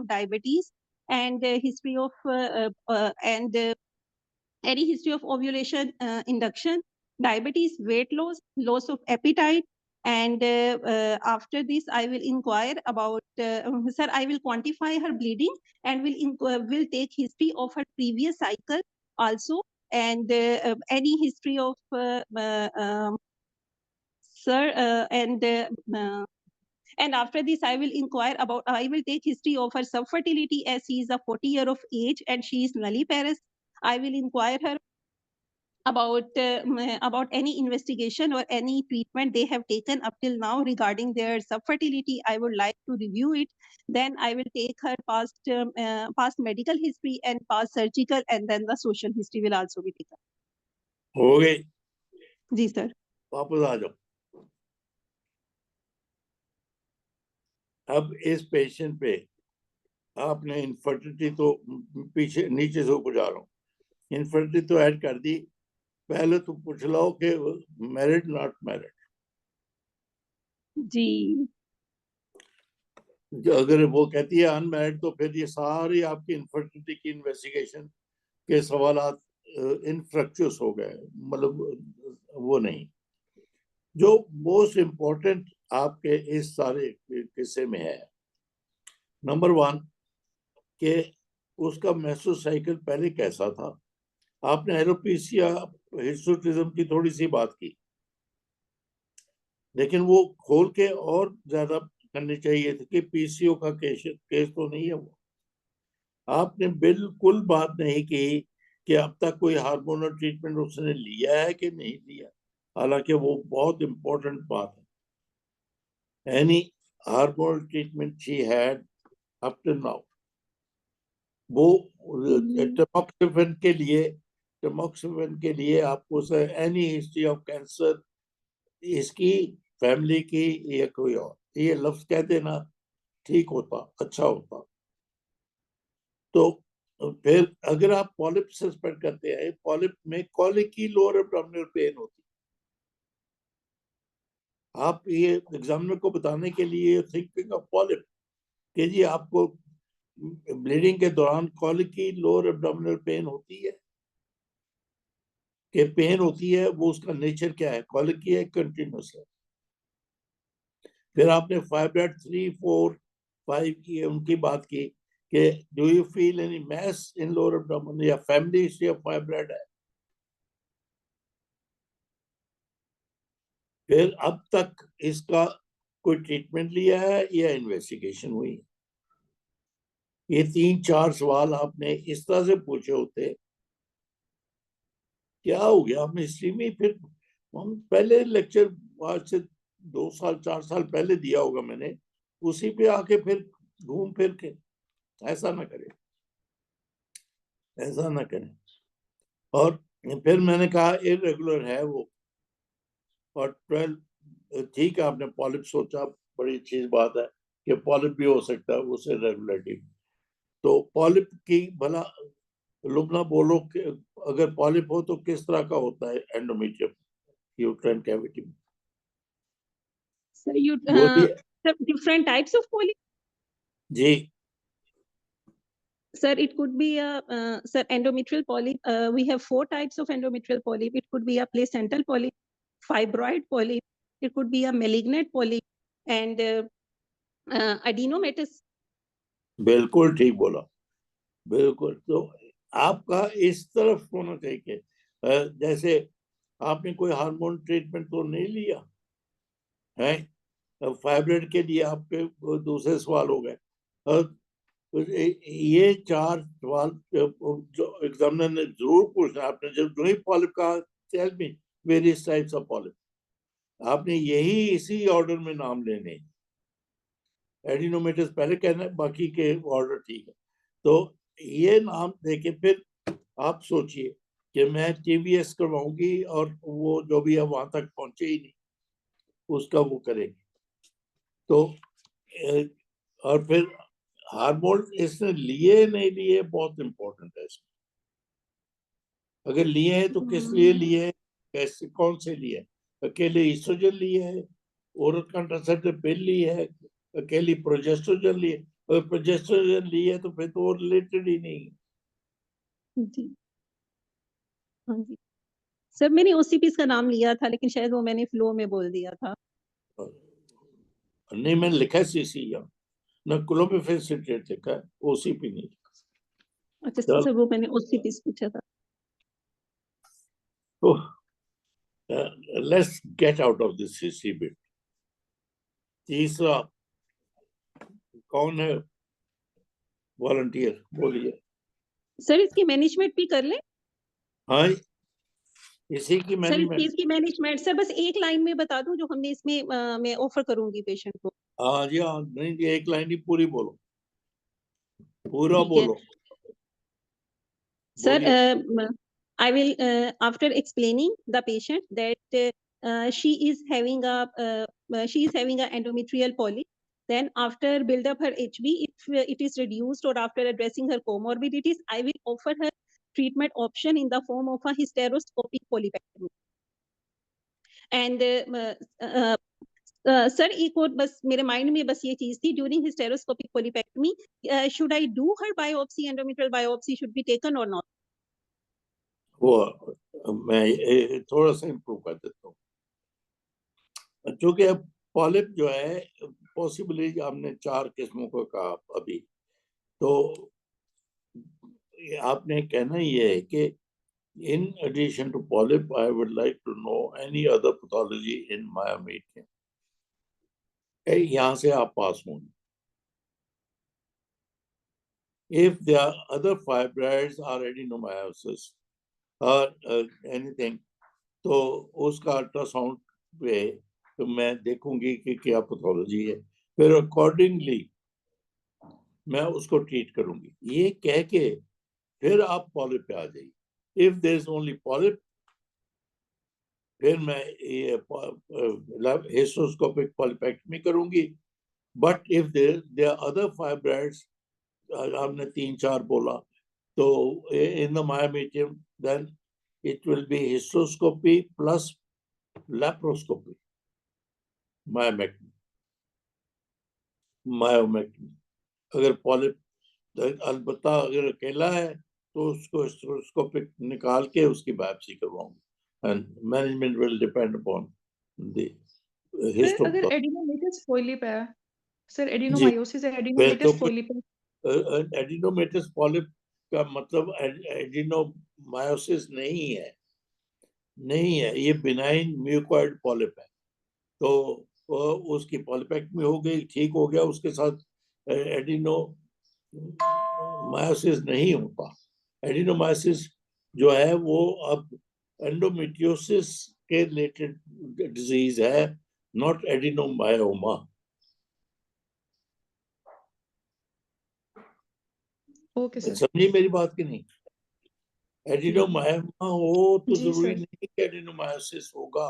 diabetes and history of any history of ovulation induction, diabetes, weight loss, loss of appetite. And after this, I will inquire about, sir, I will quantify her bleeding and will take history of her previous cycle also, and any history of, sir, and after this, I will inquire about, I will take history of her subfertility as she is a 40 year of age and she is nulliparous. I will inquire her about any investigation or any treatment they have taken up till now regarding their subfertility. I would like to review it. Then I will take her past medical history and past surgical, and then the social history will also be taken. हो गई. जी sir. वापस आ जाओ. अब इस patient पे आपने infertility तो पीछे नीचे से ऊपर जा रहा हूँ. इनफर्टिलिटी तो ऐड कर दी. पहले तो पूछ लो कि मैरिड नॉट मैरिड. जी. अगर वो कहती है अनमैरिड, तो फिर ये सारी आपकी इनफर्टिलिटी की इन्वेस्टिगेशन के सवालात इनफ्रक्चुअस हो गए. मतलब वो नहीं. जो मोस्ट इम्पोर्टेंट आपके इस सारे किस्से में है, नंबर 1 कि उसका मेंस्ट्रुअल साइकिल पहले कैसा था. आपने एलोपेशिया हिस्टोटिज्म की थोड़ी सी बात की, लेकिन वो खोल के और ज्यादा करनी चाहिए थी कि पीसीओ का केस तो नहीं है वो। आपने बिल्कुल बात नहीं की कि अब तक कोई हार्मोनल ट्रीटमेंट उसने लिया है कि नहीं लिया, हालांकि वो बहुत इंपॉर्टेंट बात है। Any hormonal treatment she had up to now, वो टमोक्सिफेन के लिए आपको एनी हिस्ट्री ऑफ कैंसर, इसकी फैमिली की या कोई और, ये लफ्ज कह देना ठीक होता, अच्छा होता। तो फिर अगर आप पॉलिप सस्पेक्ट करते हैं, पॉलिप में कॉलिक की लोअर एब्डोमिनल पेन होती, आप ये एग्जामिनर को बताने के लिए थिंकिंग ऑफ पॉलिप कि जी आपको ब्लीडिंग के दौरान कॉलिक की लोअर एब्डोमिनल पेन होती है कि पेन होती है, वो उसका नेचर क्या है, कॉलिक की है, कंटिन्यूस है। फिर आपने फाइब्रॉइड 3, 4, 5 की उनकी बात की कि do you feel any mass in lower abdomen या फैमिली हिस्ट्री ऑफ फाइब्रॉइड है। फिर अब तक इसका कोई ट्रीटमेंट लिया है या इन्वेस्टिगेशन हुई है? ये 3-4 सवाल आपने इस तरह से पूछे होते, क्या हो गया हम हिस्ट्री में। फिर हम पहले लेक्चर आज से 2 साल 4 साल पहले दिया होगा मैंने, उसी पे आके फिर घूम फिर के, ऐसा ना करें, ऐसा ना करें। और फिर मैंने कहा इरेगुलर है वो, और 12 ठीक है, आपने पॉलिप सोचा, बड़ी अच्छी बात है कि पॉलिप भी हो सकता है उसे रेगुलरिटी। तो पॉलिप की भला लुबना बोलो कि अगर पॉलिप हो तो किस तरह का होता है एंडोमेट्रियम यूट्राइन कैविटी में? Sir, you बोलिए sir, different types of polyp. जी। Sir, it could be a sir endometrial polyp. We have 4 types of endometrial polyp. It could be a placental polyp, fibroid polyp. It could be a malignant polyp, and adenomatous. बिल्कुल ठीक बोला, बिल्कुल। तो आपका इस तरफ होना चाहिए, जैसे आपने कोई हार्मोन ट्रीटमेंट तो नहीं लिया है, फाइब्रॉइड के लिए आपके दूसरे सवाल हो गए। ये 4 सवाल जो एग्जामिनर ने जरूर पूछना, आपने जब जो ही पॉलिप कहा, tell me various types of polyp, आपने यही इसी ऑर्डर में नाम लेने, एडिनोमेटस पहले कहना है, बाकी के ऑर्डर ठीक है। तो ये नाम देके फिर आप सोचिए कि मैं टीवीएस करवाऊंगी और वो जो भी है वहां तक पहुंचे ही नहीं, उसका वो करेंगे। तो और फिर हार्मोन इसने लिए नहीं लिए बहुत इंपॉर्टेंट है इसमें। अगर लिए हैं तो किस लिए लिए हैं, कैसे, कौन से लिए? अकेले ईस्ट्रोजन लिए है, ओरल कंट्रासेप्टिव पिल लिए है, अकेली प्रोजेस्ट्रोजन लिए? अगर प्रोजेस्ट्रोजन लिए तो फिर तो रिलेटेड ही नहीं। जी, हाँ जी सर, मैंने ओसीपीस का नाम लिया था, लेकिन शायद वो मैंने फ्लो में बोल दिया था। नहीं, मैंने लिखा है सीसी या ना क्लोमिफेन सिट्रेट लिखा है, ओसीपी नहीं लिखा। अच्छा सर, वो मैंने ओसीपीस पूछा था। तो let's get out of this CC bit. तीसरा कौन है वॉलंटियर, बोलिए। सर, इसकी मैनेजमेंट भी कर ले। हाँ, इसी की सर, इस मैनेजमेंट। चीज की मैनेजमेंट सर बस एक लाइन में बता दूं जो हमने इसमें मैं ऑफर करूंगी पेशेंट को। हाँ जी, हाँ, नहीं जी, एक लाइन ही पूरी बोलो, पूरा ठीक है बोलो। Sir, I will after explaining the patient that she is having a endometrial polyp. Then after build up her HB, if it is reduced or after addressing her comorbidities, I will offer her treatment option in the form of a hysteroscopic polypectomy. And sir एक और बस मेरे mind में बस ये चीज थी, during hysteroscopic polypectomy should I do her biopsy, endometrial biopsy should be taken or not? वो मैं थोड़ा सा इम्प्रूव कर देता हूँ, क्योंकि अब पॉलिप जो है पॉसिबली हमने 4 किस्मों को कहा अभी, तो आपने कहना ये है कि in addition to polyp, I would like to know any other pathology in myometrium. यहाँ से आप पास होंगे। If there are other fibroids or adenomyosis or anything, तो उसका अल्ट्रासाउंड पे तो मैं देखूंगी कि क्या पैथोलॉजी है, फिर अकॉर्डिंगली मैं उसको ट्रीट करूंगी। ये कह के फिर आप पॉलिप पे आ जाइए। If there is only polyp, फिर मैं ये हिस्टोस्कोपिक पॉलिपेक्टमी करूंगी। But if there are other fibroids, आपने 3-4 बोला, तो in the myometrium, then it will be histoscopy plus laparoscopy, myomectomy। अगर पॉलिप, अलबत्ता अगर अकेला है तो उसको हिस्टोस्कोपिक निकाल के उसकी बायोप्सी करवाऊंगी, and management will depend upon the sir अगर histopathology। एडिनोमेटस पॉलिप है, सर जी, एडिनोमायोसिस है, फिर तो एडिनोमेटस पॉलिप है। एडिनोमेटस पॉलिप का मतलब एडिनोमायोसिस नहीं है, ये बिनाइन म्यूकॉइड पॉलिप है। तो उसकी पॉलिपेक्टमी हो गई, ठीक हो गया, उसके साथ एडिनोमायोसिस नहीं होता। एडिनोमायोसिस जो है वो अब एंडोमेट्रियोसिस के रिलेटेड डिजीज है, नॉट एडिनोमायोमा। Okay sir. समझी मेरी बात की नहीं? एडिनोमायोमा हो तो जी जरूरी सर। नहीं कि एडिनोमायोसिस होगा।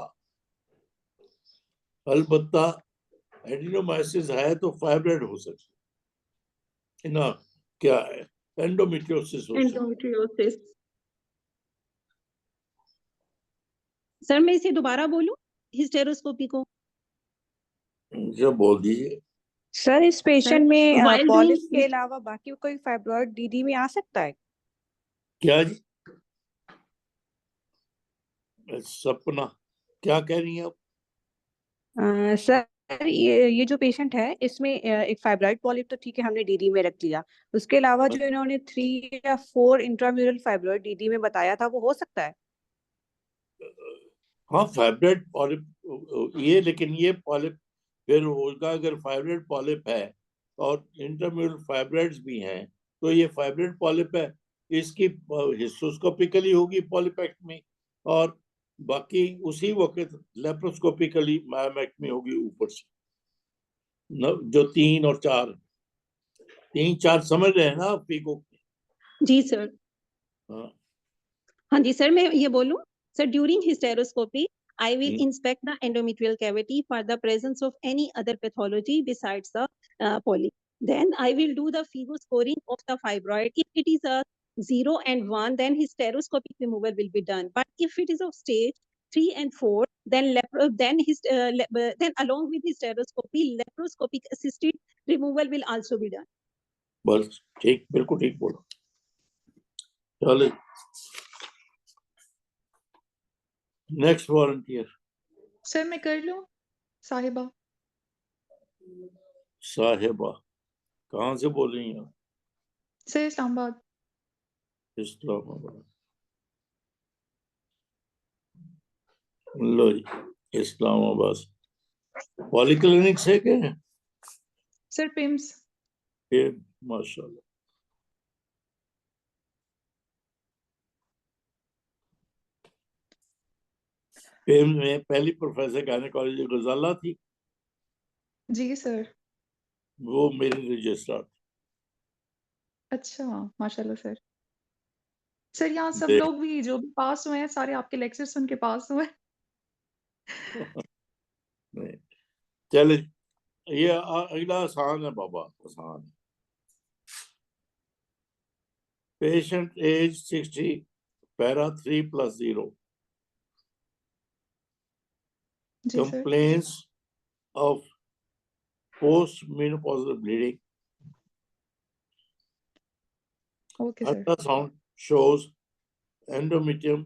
अलबत्ता एडिनोमायोसिस है तो फाइब्रॉइड हो सकती है ना, क्या है, एंडोमेट्रियोसिस हो सकती एंडोमेट्रियोसिस। सर मैं इसे दोबारा बोलूं हिस्टेरोस्कोपी को? है। जो बोल दीजिए। सर इस पेशेंट में while पॉलिप doing के अलावा बाकी कोई फाइब्रॉइड डीडी में आ सकता है? क्या जी? सपना क्या कह रही हैं आप? सर ये जो पेशेंट है इसमें एक फाइब्रॉइड पॉलिप तो ठीक है हमने डीडी में रख लिया, उसके अलावा जो इन्होंने 3 या 4 इंट्राम्यूरल फाइब्रॉइड डीडी में बताया था वो हो सकता है? हाँ, फाइब्रॉइड पॉलिप ये, लेकिन ये पॉलिप फिर होगा अगर फाइब्रॉइड पॉलिप है और इंटरम्यूरल फाइब्रॉइड्स भी हैं, तो ये फाइब्रॉइड पॉलिप है, इसकी हिस्टोस्कोपिकली होगी पॉलिपेक्टमी, और बाकी उसी वक्त लेप्रोस्कोपिकली मायोमेक्टमी होगी ऊपर से। जो 3 और 4, 3-4 समझ रहे हैं ना आप पीको? जी सर। हाँ। हाँ जी सर, मैं ये बोलूं sir, during hysteroscopy I will inspect the endometrial cavity for the presence of any other pathology besides the polyp. Then I will do the FIGO scoring of the fibroid. If it is a 0 and 1, then hysteroscopic removal will be done. But if it is of stage 3 and 4, then then along with hysteroscopy, laparoscopic assisted removal will also be done. बस ठीक, बिल्कुल ठीक बोला। चलो, next volunteer. Sir मैं कर लूं? साहिबा। साहिबा कहाँ से बोल रही हैं? सर इस्लामाबाद। इस्लामाबाद। लो जी, इस्लामाबाद पॉलीक्लिनिक से के? Sir PIMS. माशाल्लाह। पिम्स में पहली प्रोफेसर गायनेकोलॉजी गजाला थी। जी सर। वो मेरी रजिस्ट्रार। अच्छा, माशाल्लाह सर। सर यहाँ सब देख। लोग भी जो भी पास हुए हैं सारे आपके लेक्चर सुन के पास हुए। नहीं, चले, ये अगला आसान है बाबा, आसान। पेशेंट एज 60, पैरा 3+0, जी sir. complaints of post-menopausal bleeding. Okay sir. Ultrasound shows endometrium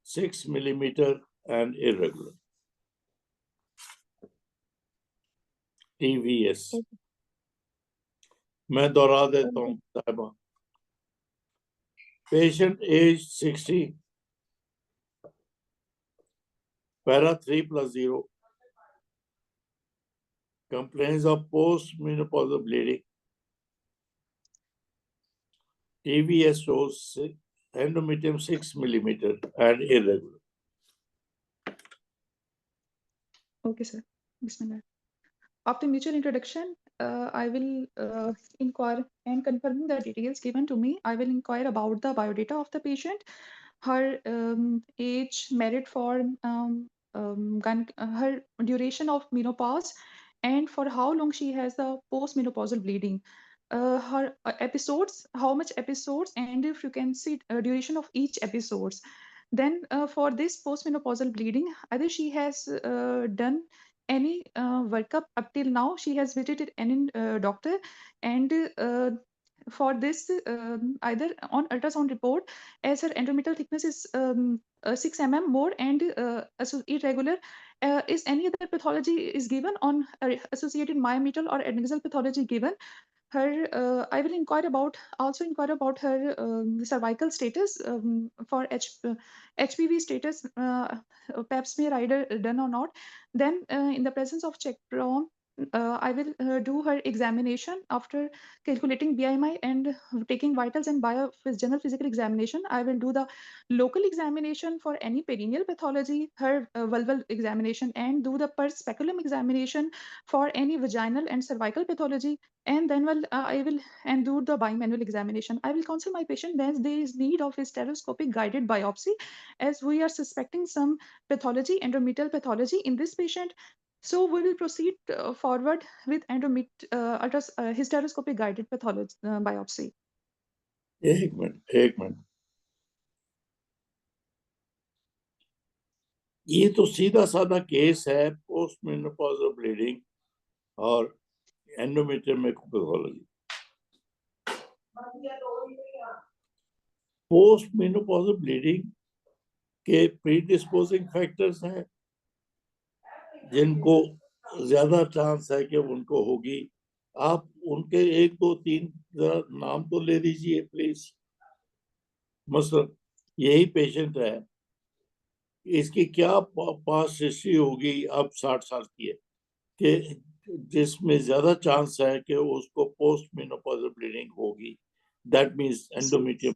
6 millimeter and irregular. TVS. मैं दोहरा देता हूँ साहिबा। Patient age 60, para 3+0, complaints of post-menopausal bleeding. TVS shows endometrium 6 millimeter and irregular. Okay, sir. Bismillah. After mutual introduction, I will inquire and confirming the details given to me. I will inquire about the biodata of the patient, her age, married form, her duration of menopause, and for how long she has the postmenopausal bleeding. Her episodes, how much episodes, and the frequency, duration of each episodes. Then for this postmenopausal bleeding, either she has done any workup up till now, she has visited any doctor, and for this either on ultrasound report, as her endometrial thickness is 6 mm more and irregular, is any other pathology is given on associated myometrial or adnexal pathology given. Her I will inquire about her cervical status, for HPV status, pap smear either done or not. Then in the presence of check prom, I will do her examination after calculating BMI and taking vitals and general physical examination. I will do the local examination for any perineal pathology, her vulval examination, and do the per speculum examination for any vaginal and cervical pathology. And then I will do the bimanual examination. I will counsel my patient when there is need of a stereoscopic guided biopsy, as we are suspecting some pathology, endometrial pathology in this patient. So we will proceed forward with hysteroscopic guided pathology biopsy. एक minute ये तो सीधा साधा case है, post menopausal bleeding और endometrium pathology. Post menopausal bleeding के प्रीडिस्पोजिंग factors हैं जिनको ज्यादा चांस है कि उनको होगी। आप उनके 1 2 3 जरा नाम तो ले दीजिए प्लीज। मसलन यही पेशेंट है, इसकी क्या पास्ट हिस्ट्री होगी, अब 60 साल की है, कि जिसमें ज्यादा चांस है कि उसको पोस्ट मेनोपॉजल ब्लीडिंग होगी। That means endometrium.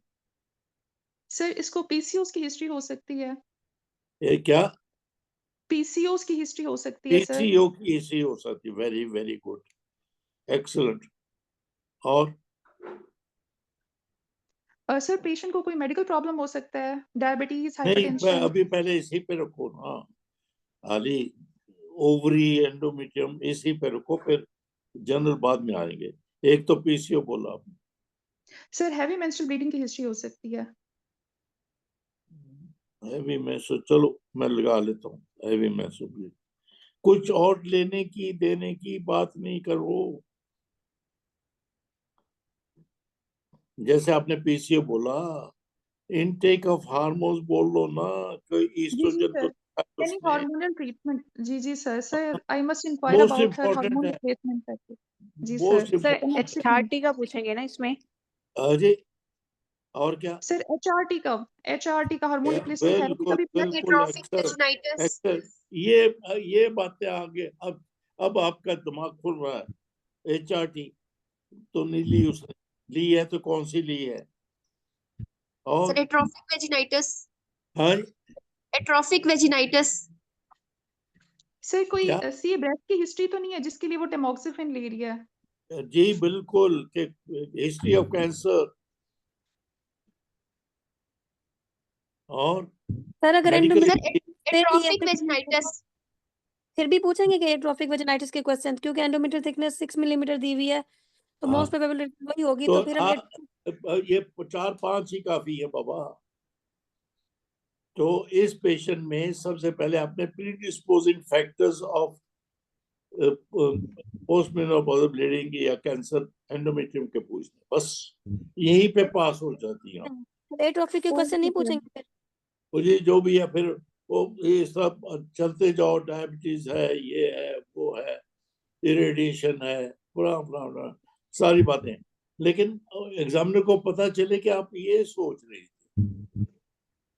सर इसको पीसीओस की हिस्ट्री हो सकती है? ये क्या? पीसीओस की हिस्ट्री हो सकती है सर? पीसीओ की हिस्ट्री हो सकती है। Very very good, excellent. और सर पेशेंट को कोई मेडिकल प्रॉब्लम हो सकता है, डायबिटीज, नहीं, हाइपरटेंशन? अभी पहले इसी पे रखो ना, खाली ओवरी एंडोमेट्रियम इसी पे रखो, फिर जनरल बाद में आएंगे। एक तो पीसीओ बोला आपने। सर हैवी मेंस्ट्रुअल ब्लीडिंग की हिस्ट्री हो सकती है? हैवी मेंस्ट्रुअल, चलो मैं लगा लेता हूँ हैवी मेंस्ट्रुअल ब्लीडिंग। कुछ और लेने की देने की बात नहीं करो। जैसे आपने पीसीओ बोला, इनटेक ऑफ हार्मोन्स बोल लो ना, कोई ईस्ट्रोजन तो Any hormonal treatment? जी sir. Sir I must inquire Most about her important hormone है। Replacement package. जी Most sir. important sir HRT का पूछेंगे ना इसमें? अरे और क्या? सर एचआरटी का हार्मोन रिप्लेसमेंट थेरेपी का भी बिल्कुल अक्सर ये बातें आगे। अब आपका दिमाग खुल रहा है। एचआरटी तो नहीं ली उसने, ली है तो कौन सी ली है? और सर एट्रोफिक वेजिनाइटिस। हाँ एट्रोफिक वेजिनाइटिस। सर कोई क्या? सी ब्रेस्ट की हिस्ट्री तो नहीं है जिसके लिए वो टेमोक्सिफेन ले रही है? जी बिल्कुल, के हिस्ट्री ऑफ कैंसर। और सर अगर medical- एट्रोफिक वेजिनाइटिस फिर भी पूछेंगे कि एट्रोफिक वेजिनाइटिस के क्वेश्चन, क्योंकि एंडोमेट्रियल थिकनेस 6 मिलीमीटर दी हुई है, तो हाँ। मोस्ट प्रोबेबिलिटी वही होगी। तो तो फिर हम ये 4-5 ही काफी है बाबा। तो इस पेशेंट में सबसे पहले आपने प्रीडिस्पोजिंग फैक्टर्स ऑफ पोस्टमेनोपॉजल ब्लीडिंग या कैंसर एंडोमेट्रियम के पूछने, बस यहीं पे पास हो जाती है। एट्रोफिक के क्वेश्चन नहीं पूछेंगे फिर? मुझे जो भी है फिर वो ये सब चलते जाओ, डायबिटीज है, ये है, वो है, इरिटेशन है, पूरा सारी बातें। लेकिन एग्जामिनर को पता चले कि आप ये सोच रहे थे।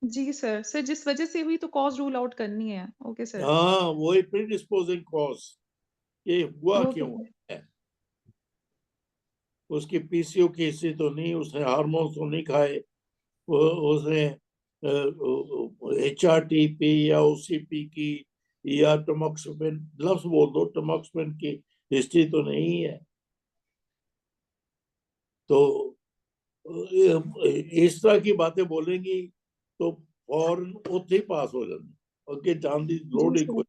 जी सर जिस वजह से हुई तो कॉज रूल आउट करनी है। Okay sir. हाँ, वही प्रीडिस्पोजिंग कॉज, ये हुआ ओके क्यों सर। है। उसकी पीसीओ की हिस्ट्री तो नहीं, उसने हार्मोन तो नहीं खाए, उसने HRTP या OCP की या टमोक्सिफेन, लफ्ज बोल दो, टमोक्सिफेन की हिस्ट्री तो नहीं है। तो इस तरह की बातें बोलेंगी तो फौरन उत्थे ही पास हो जाती, अगे जान की लोड़ ही कोई।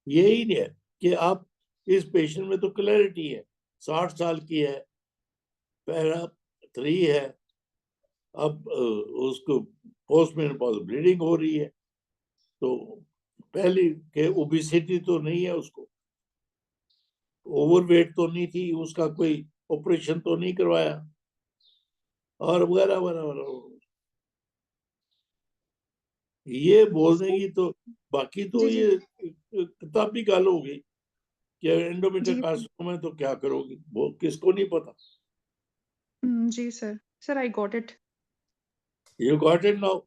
यही नहीं है कि आप इस पेशेंट में तो क्लैरिटी है, 60 साल की है, पैरा 3 है, अब उसको पोस्ट मेनोपॉज ब्लीडिंग हो रही है, तो पहली के ओबेसिटी तो नहीं है, उसको ओवरवेट तो नहीं थी, उसका कोई ऑपरेशन तो नहीं करवाया, और वगैरह वगैरह। ये बोल देंगी तो बाकी तो जी जी ये किताबी गाल होगी कि एंडोमेट्रियल जी कार्सिनोमा है तो क्या करोगी, वो किसको नहीं पता। जी sir. Sir I got it. You got it now,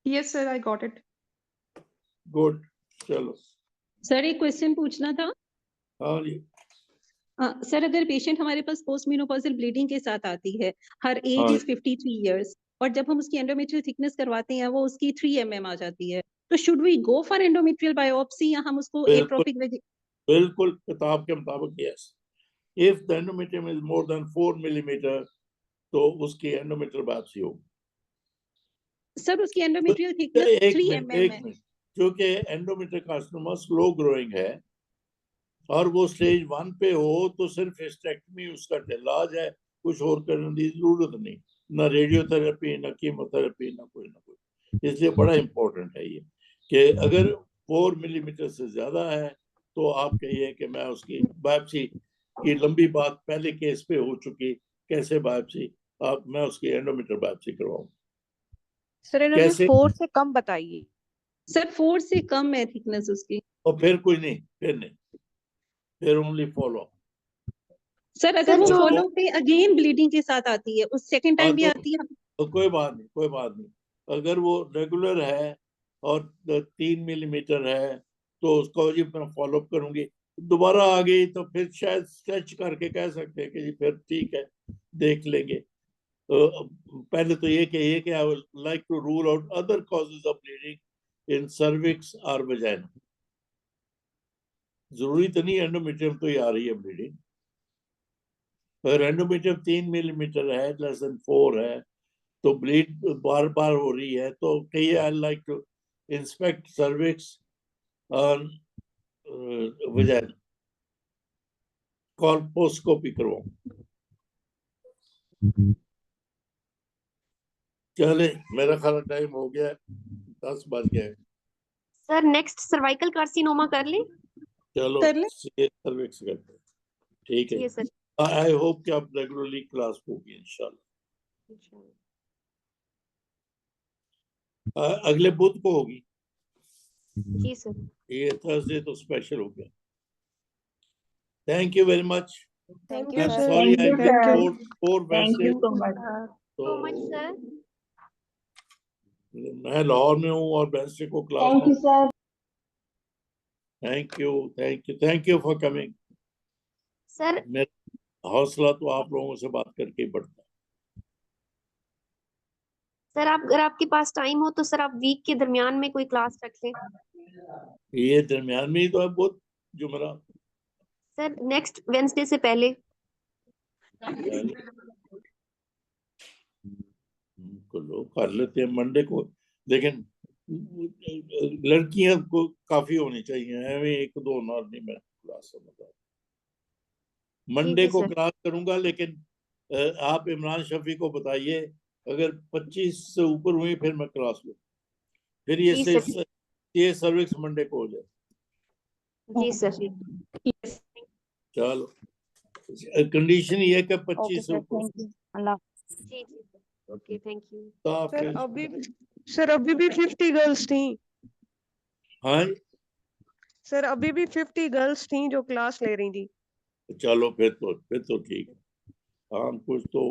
yes sir I got it. Good. चलो, सर एक क्वेश्चन पूछना था। हाँ जी, सर अगर पेशेंट हमारे पास पोस्ट मेनोपॉजल ब्लीडिंग के साथ आती है, हर एज हाँ इज 53 इयर्स, और जब हम उसकी एंडोमेट्रियल थिकनेस करवाते हैं वो उसकी 3 mm आ जाती है, तो should we go for endometrial biopsy या हम उसको बिल्कुल एट्रोपिक बिल्कुल किताब के मुताबिक yes. If the endometrium is more than 4 millimetre तो उसकी एंडोमेट्रियल बायोप्सी होगी। सर उसकी एंडोमेट्रियल थिकनेस एक 3 मिनट, mm एक है। मिनट, क्योंकि एंडोमेट्रियल कार्सिनोमा स्लो ग्रोइंग है और वो स्टेज 1 पे हो तो सिर्फ हिस्टेक्टमी उसका इलाज है, कुछ और करने की जरूरत नहीं, ना रेडियोथेरेपी, ना कीमोथेरेपी, ना कोई। इसलिए बड़ा इंपॉर्टेंट है ये कि अगर 4 मिलीमीटर से ज्यादा है तो आप कहिए कि मैं उसकी बायोप्सी की लंबी बात पहले केस पे हो चुकी, कैसे बायोप्सी, आप मैं उसकी एंडोमेट्रियल बायोप्सी करवाऊं सर इन्होंने कैसे, 4 से कम बताइए। सर 4 से कम है थिकनेस उसकी। और फिर कोई नहीं, फिर ओनली फॉलो। सर अगर सर वो जो फॉलो पे अगेन ब्लीडिंग के साथ आती है, उस सेकंड हाँ टाइम भी तो आती है। कोई बात नहीं, कोई बात नहीं, अगर वो रेगुलर है और 3 मिलीमीटर है तो उसको जी मैं फॉलो अप करूंगी, दोबारा आ गई तो फिर शायद स्ट्रेच करके कह सकते हैं कि जी फिर ठीक है, देख लेंगे। तो पहले तो ये कहिए कि I would like to rule out other causes of bleeding in cervix और वजाइना। जरूरी तो नहीं एंडोमेट्रियम तो ही आ रही है ब्लीडिंग, अगर एंडोमेट्रियम 3 मिलीमीटर है, लेस देन 4 है, तो ब्लीड बार बार हो रही है तो कहिए I like to inspect cervix और वजाइना, कॉल्पोस्कोपी करवाऊं। चले, मेरा खाना टाइम हो गया, 10 बज गए। सर नेक्स्ट सर्वाइकल कार्सिनोमा कर ले। चलो कर ले। सर्विक्स करते हैं, ठीक है। जी सर। आई होप कि आप रेगुलरली क्लास होगी इंशाल्लाह। अगले बुध को होगी, जी सर। ये थर्सडे तो स्पेशल हो गया। Thank you very much. Thank thank you you I'm sir. Sir. sorry I Thank missed you. four Thank Wednesdays, you so much. so much तो sir. मैं लाहौर में हूँ और वेंसडे को क्लास Thank में। you, sir. Thank you for coming. Sir मेरा हौसला तो आप लोगों से बात करके ही बढ़ता है। सर आप अगर आपके पास टाइम हो तो सर आप वीक के दरमियान में कोई क्लास रख लें। ये दरमियान में ही तो है बुध जुमेरात, सर नेक्स्ट वेंसडे से पहले। लो कर लेते हैं मंडे को, लेकिन लड़कियां को काफी होनी चाहिए, हमें 1-2 नॉट नहीं, मैं क्लास समझता मंडे जी को सर। क्लास करूंगा, लेकिन आप इमरान शफी को बताइए अगर 25 से ऊपर हुई फिर मैं क्लास लूँ, फिर जी सर। ये सर्विस मंडे को हो जाए। जी सर। चलो, कंडीशन ये है कि Okay, 25 से sir. ऊपर। Thank you. Allah. जी जी sir. Okay thank you. Sir अभी भी 50 गर्ल्स थी। हाँ सर अभी भी 50 गर्ल्स थी जो क्लास ले रही थी। चलो फिर तो ठीक है। हाँ कुछ तो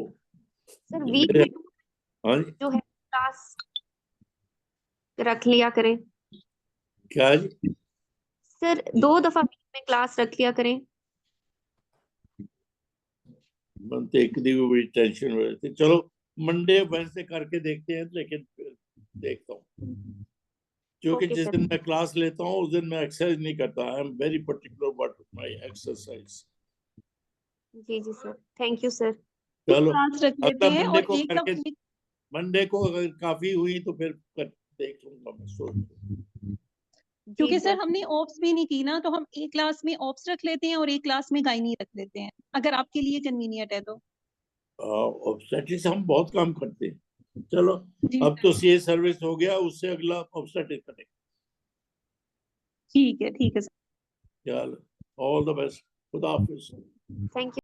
सर वीक मेरे, में हाँ जो है क्लास रख लिया करें। क्या जी? सर 2 दफा वीक में क्लास रख लिया करें। बनते एक दी हुई टेंशन हो रही थी। चलो मंडे वेडनेसडे करके देखते हैं, लेकिन फिर देखता हूँ, क्योंकि Okay, जिस sir. दिन मैं क्लास लेता हूँ उस दिन मैं एक्सरसाइज नहीं करता। I am very particular about my exercise. जी जी सर, थैंक यू सर। चलो क्लास रख लेते अगला हैं मंडे और को एक करके, दफा मंडे को अगर काफी हुई तो फिर देख लूंगा मैं, सोच लूंगा। क्योंकि जी सर हमने ऑप्स भी नहीं की ना, तो हम एक क्लास में ऑप्स रख लेते हैं और एक क्लास में गायनी रख लेते हैं, अगर आपके लिए कन्वीनियंट है तो। ऑब्स्टेटिक्स हम बहुत काम करते हैं। चलो जी अब तो सीए सर्विस हो गया, उससे अगला ऑब्स्टेटिक्स करेंगे। ठीक है सर। चलो ऑल द बेस्ट, खुदा हाफिज। Thank you.